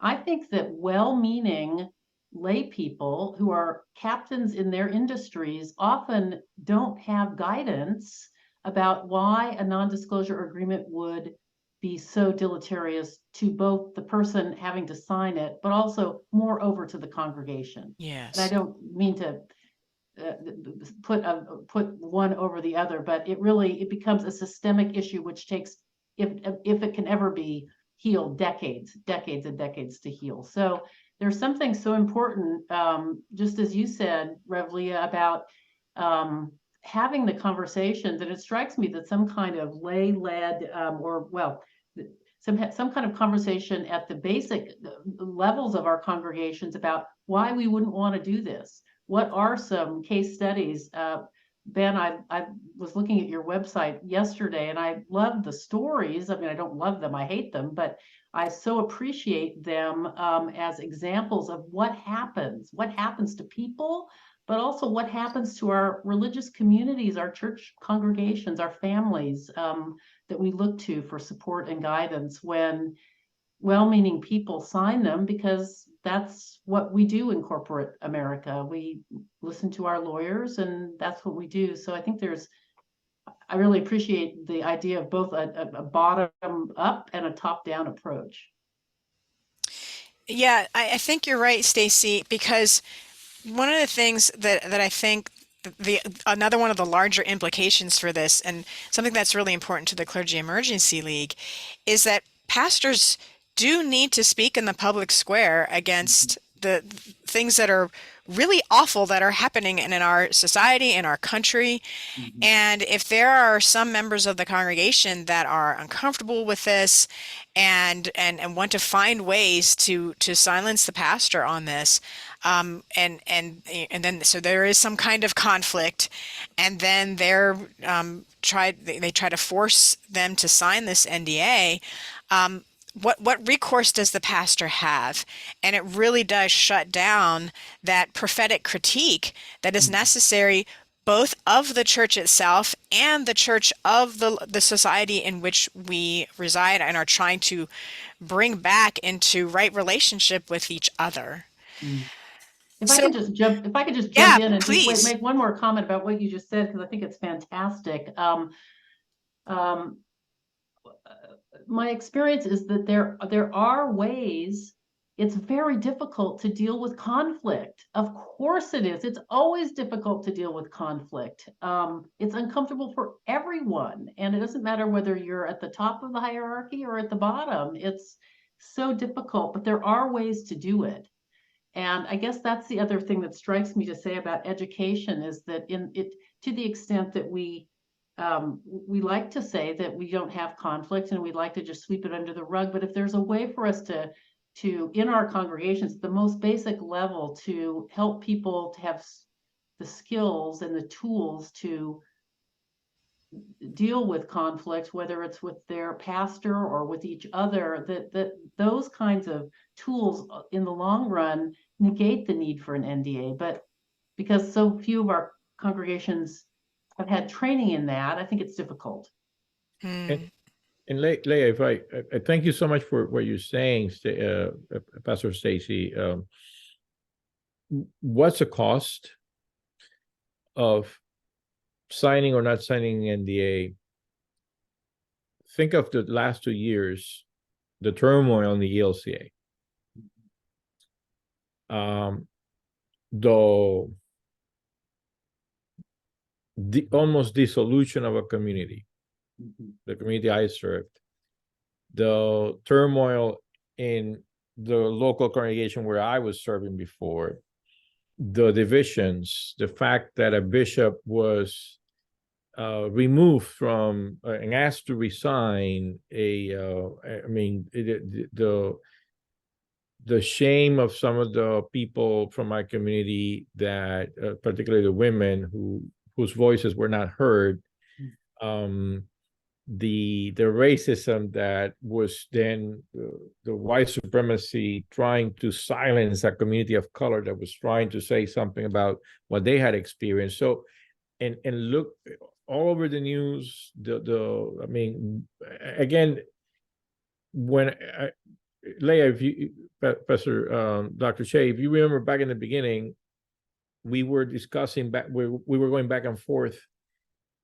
[SPEAKER 5] I think that well-meaning lay people who are captains in their industries often don't have guidance about why a non-disclosure agreement would be so deleterious to both the person having to sign it, but also moreover to the congregation. And I
[SPEAKER 1] Yes.
[SPEAKER 5] don't mean to put one over the other, but it becomes a systemic issue, which takes, if it can ever be healed, decades and decades to heal. So there's something so important, just as you said, Rev Leah, about having the conversations. And it strikes me that some kind of lay-led, some kind of conversation at the basic levels of our congregations about why we wouldn't want to do this. What are some case studies? Ben, I was looking at your website yesterday, and I love the stories. I mean, I don't love them, I hate them, but I so appreciate them as examples of what happens to people, but also what happens to our religious communities, our church congregations, our families that we look to for support and guidance when well-meaning people sign them, because that's what we do in corporate America. We listen to our lawyers, and that's what we do. So I think I really appreciate the idea of both a bottom-up and a top-down approach.
[SPEAKER 1] Yeah, I think you're right, Stacy, because one of the things that I think another one of the larger implications for this, and something that's really important to the Clergy Emergency League, is that pastors do need to speak in the public square against the things that are really awful that are happening in our society, in our country. And if there are some members of the congregation that are uncomfortable with this and want to find ways to silence the pastor on this, and then so there is some kind of conflict, and then they try to force them to sign this NDA. what recourse does the pastor have? And it really does shut down that prophetic critique that is necessary both of the church itself and the church of the society in which we reside and are trying to bring back into right relationship with each other.
[SPEAKER 5] If
[SPEAKER 1] So,
[SPEAKER 5] I could just jump
[SPEAKER 1] yeah,
[SPEAKER 5] in and just
[SPEAKER 1] please.
[SPEAKER 5] make one more comment about what you just said, because I think it's fantastic. My experience is that there are ways. It's very difficult to deal with conflict. Of course it is. It's always difficult to deal with conflict. It's uncomfortable for everyone. And it doesn't matter whether you're at the top of the hierarchy or at the bottom. It's so difficult, but there are ways to do it. And I guess that's the other thing that strikes me to say about education is that to the extent that we like to say that we don't have conflict and we'd like to just sweep it under the rug, but if there's a way for us to in our congregations, at the most basic level, to help people to have the skills and the tools to deal with conflict, whether it's with their pastor or with each other, that those kinds of tools in the long run negate the need for an NDA. But because so few of our congregations have had training in that, I think it's difficult.
[SPEAKER 4] And Leah, if I thank you so much for what you're saying, Pastor Stacy. What's the cost of signing or not signing an NDA? Think of the last 2 years, the turmoil in the ELCA. The almost dissolution of a community, the community I served, the turmoil in the local congregation where I was serving before, the divisions, the fact that a bishop was removed from and asked to resign, the shame of some of the people from my community that, particularly the women whose voices were not heard, the racism that was then the white supremacy trying to silence a community of color that was trying to say something about what they had experienced. So, and look all over the news, again, when Leah, if you, Professor Dr. Shea, if you remember back in the beginning, we were discussing we were going back and forth.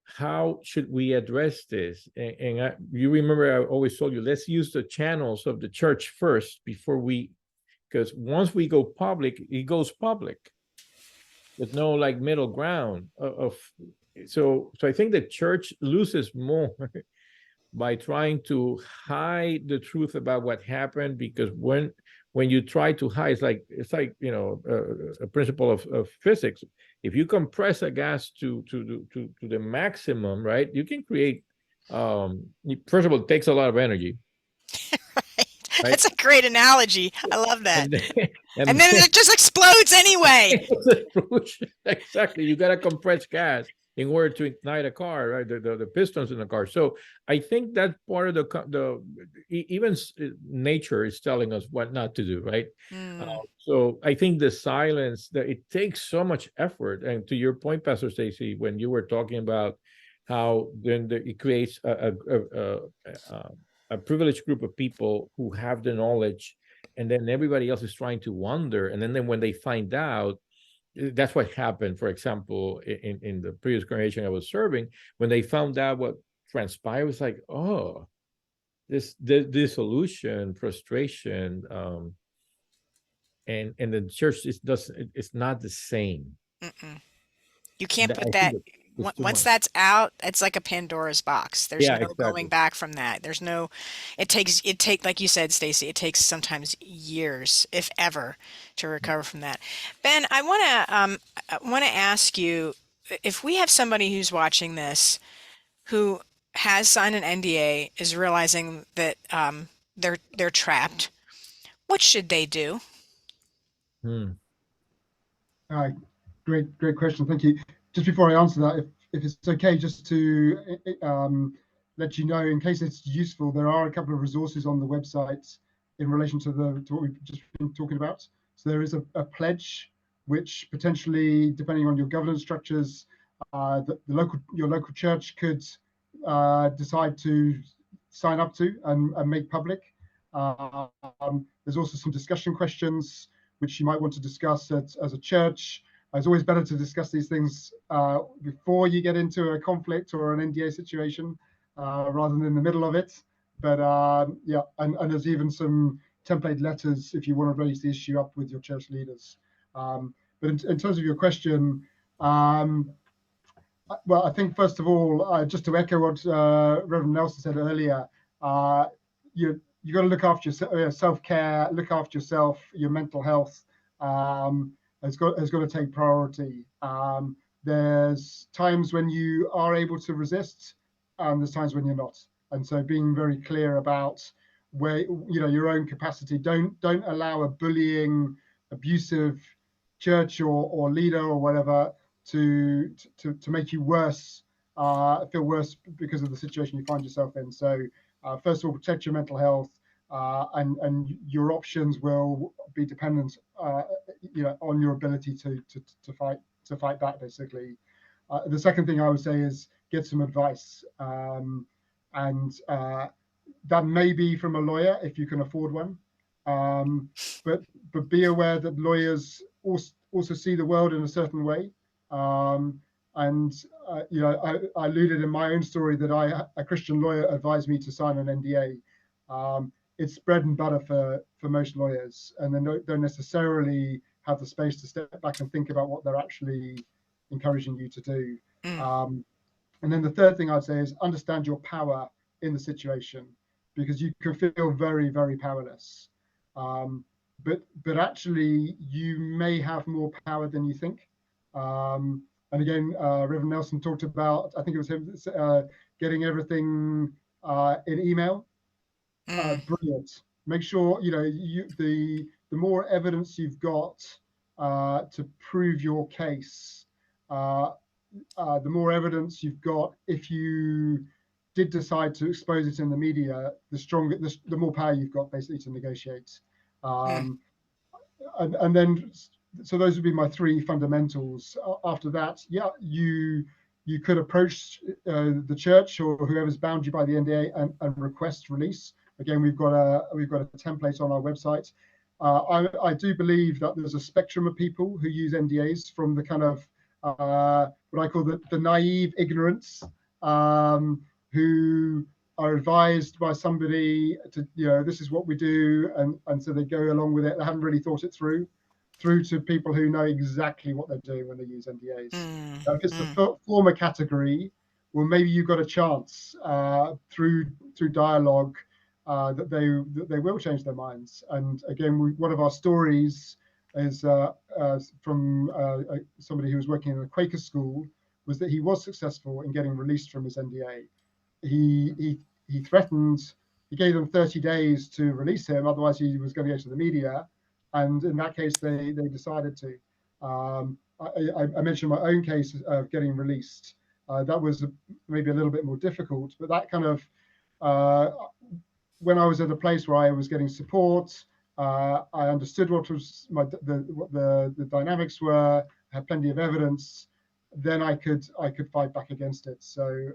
[SPEAKER 4] How should we address this? And you remember I always told you, let's use the channels of the church first because once we go public, it goes public. There's no like middle ground so I think the church loses more by trying to hide the truth about what happened, because when you try to hide, it's like a principle of physics. If you compress a gas to the maximum, right, you can create first of all, it takes a lot of energy.
[SPEAKER 1] Right. That's a great analogy. I love that. And then it just explodes anyway.
[SPEAKER 4] Exactly. You got to compress gas in order to ignite a car, right? The pistons in the car. So I think that's part of the even nature is telling us what not to do, right? So I think the silence, that it takes so much effort. And to your point, Pastor Stacy, when you were talking about how then it creates a privileged group of people who have the knowledge, and then everybody else is trying to wonder. And then when they find out, that's what happened, for example, in the previous congregation I was serving, when they found out what transpired, it was like, oh, this dissolution, frustration, and the church it's not the same.
[SPEAKER 1] You can't put that. Once that's out, it's like a Pandora's box. There's no going back from that. There's no, it takes like you said, Stacy, it takes sometimes years, if ever, to recover from that. Ben, I want to ask you, if we have somebody who's watching this who has signed an NDA, is realizing that they're trapped, what should they do?
[SPEAKER 6] Great question. Thank you. Just before I answer that, if it's okay, just to let you know, in case it's useful, there are a couple of resources on the website in relation to what we've just been talking about. So there is a pledge, which potentially, depending on your governance structures, your local church could decide to sign up to and make public. There's also some discussion questions which you might want to discuss as a church. It's always better to discuss these things before you get into a conflict or an NDA situation, rather than in the middle of it. But yeah, and there's even some template letters if you want to raise the issue up with your church leaders. But in terms of your question, well, I think first of all, just to echo what Reverend Nelson said earlier, you got to look after your self-care, look after yourself, your mental health has got to take priority. There's times when you are able to resist, and there's times when you're not. And so being very clear about where your own capacity. Don't allow a bullying, abusive church or leader or whatever to make you worse, feel worse because of the situation you find yourself in. So first of all, protect your mental health, and your options will be dependent, on your ability to fight back, basically. The second thing I would say is get some advice, and that may be from a lawyer if you can afford one, but be aware that lawyers also see the world in a certain way. And I alluded in my own story that a Christian lawyer advised me to sign an NDA. It's bread and butter for most lawyers, and they don't necessarily have the space to step back and think about what they're actually encouraging you to do. And then the third thing I'd say is understand your power in the situation, because you can feel very, very powerless. But actually, you may have more power than you think. And again, Reverend Nelson talked about, I think it was him, getting everything in email. Brilliant. Make sure the more evidence you've got to prove your case, the more evidence you've got. If you did decide to expose it in the media, the more power you've got, basically, to negotiate. And then, so those would be my three fundamentals. After that, yeah, you could approach the church or whoever's bound you by the NDA and request release. Again, we've got a template on our website. I do believe that there's a spectrum of people who use NDAs, from the kind of what I call the naive ignorance, who are advised by somebody to, this is what we do, and so they go along with it. They haven't really thought it through to people who know exactly what they're doing when they use NDAs. If it's the former category, well, maybe you've got a chance through dialogue that they will change their minds. And again, one of our stories is from somebody who was working in a Quaker school, was that he was successful in getting released from his NDA. He threatened, he gave them 30 days to release him, otherwise he was going to go to the media. And in that case, they decided to. I mentioned my own case of getting released. That was maybe a little bit more difficult, but that kind of, when I was at a place where I was getting support, I understood what was what the dynamics were, had plenty of evidence, then I could fight back against it. So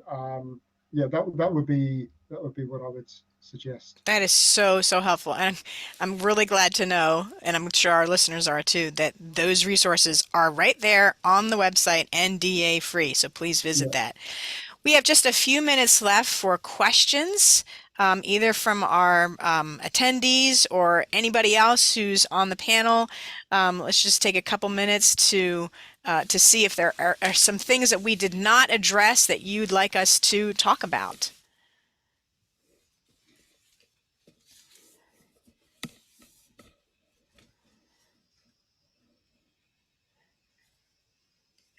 [SPEAKER 6] yeah, that would be what I would suggest.
[SPEAKER 1] That is so helpful, and I'm really glad to know, and I'm sure our listeners are too, that those resources are right there on the website, NDA free. So please visit that. We have just a few minutes left for questions, either from our attendees or anybody else who's on the panel. Let's just take a couple minutes to see if there are some things that we did not address that you'd like us to talk about.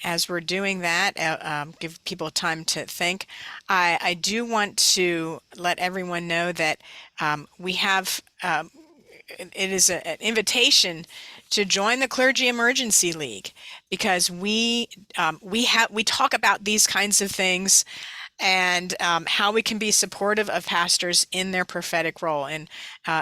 [SPEAKER 1] As we're doing that, give people time to think. I do want to let everyone know that we have, it is an invitation to join the Clergy Emergency League, because we talk about these kinds of things and how we can be supportive of pastors in their prophetic role. And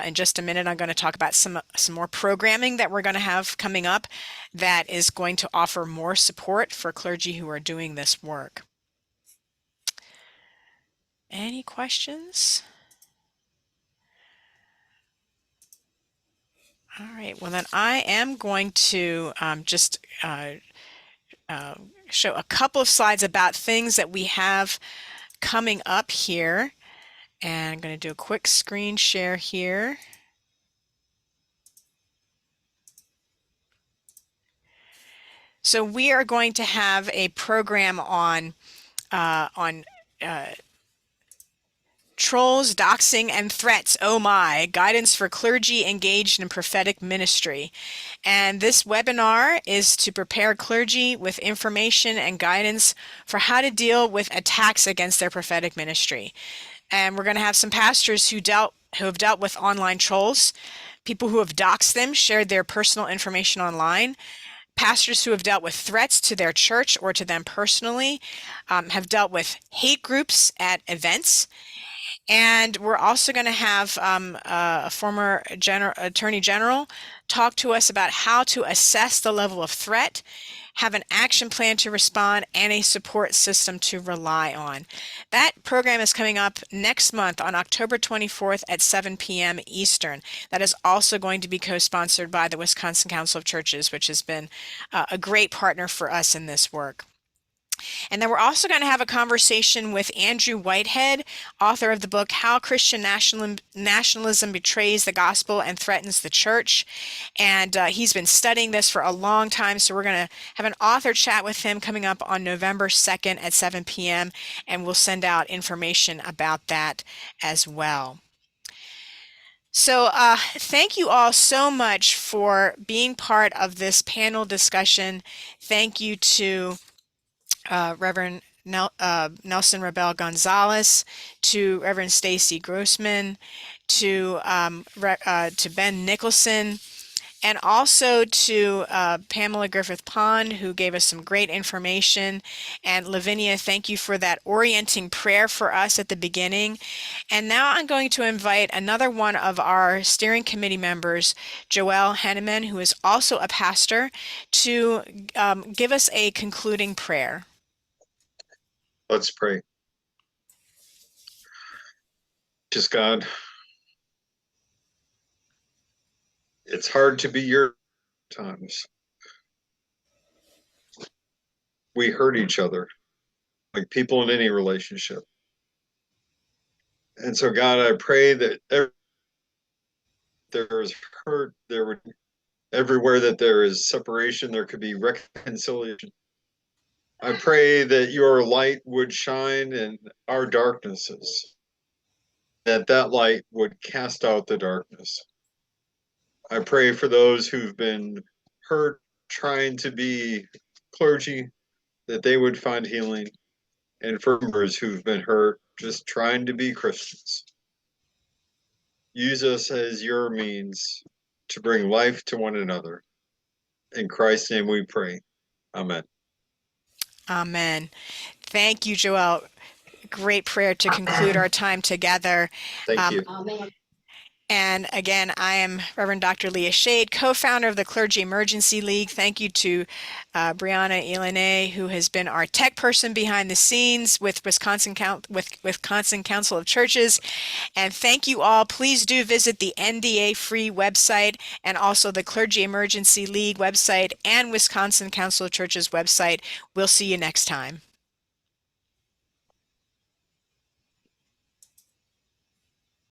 [SPEAKER 1] in just a minute, I'm going to talk about some more programming that we're going to have coming up that is going to offer more support for clergy who are doing this work. Any questions? All right, well then I am going to just show a couple of slides about things that we have coming up here. And I'm going to do a quick screen share here. So we are going to have a program on trolls, doxing, and threats. Oh my, guidance for clergy engaged in prophetic ministry. And this webinar is to prepare clergy with information and guidance for how to deal with attacks against their prophetic ministry. And we're going to have some pastors who have dealt with online trolls, people who have doxed them, shared their personal information online, pastors who have dealt with threats to their church or to them personally, have dealt with hate groups at events. And we're also going to have a former Attorney General talk to us about how to assess the level of threat, have an action plan to respond, and a support system to rely on. That program is coming up next month on October 24th at 7 p.m. Eastern. That is also going to be co-sponsored by the Wisconsin Council of Churches, which has been a great partner for us in this work. And then we're also going to have a conversation with Andrew Whitehead, author of the book, How Christian Nationalism Betrays the Gospel and Threatens the Church. And he's been studying this for a long time, so we're going to have an author chat with him coming up on November 2nd at 7 p.m., and we'll send out information about that as well. So thank you all so much for being part of this panel discussion. Thank you to Reverend Nelson Rebel Gonzalez, to Reverend Stacy Grossman, to Ben Nicholson, and also to Pamela Griffith Pond, who gave us some great information. And Lavinia, thank you for that orienting prayer for us at the beginning. And now I'm going to invite another one of our steering committee members, Joelle Henneman, who is also a pastor, to give us a concluding prayer.
[SPEAKER 7] Let's pray. Just God, it's hard to be your times. We hurt each other like people in any relationship. And so God, I pray that there is hurt, everywhere that there is separation, there could be reconciliation. I pray that your light would shine in our darknesses, that light would cast out the darkness. I pray for those who've been hurt trying to be clergy, that they would find healing, and for members who've been hurt just trying to be Christians. Use us as your means to bring life to one another. In Christ's name we pray. Amen.
[SPEAKER 1] Amen. Thank you, Joelle. Great prayer to conclude our time together.
[SPEAKER 7] Thank you.
[SPEAKER 3] Amen.
[SPEAKER 1] And again, I am Reverend Dr. Leah Shade, co-founder of the Clergy Emergency League. Thank you to Brianna Elene, who has been our tech person behind the scenes with Wisconsin Council of Churches. And thank you all. Please do visit the NDA-free website and also the Clergy Emergency League website and Wisconsin Council of Churches website. We'll see you next time.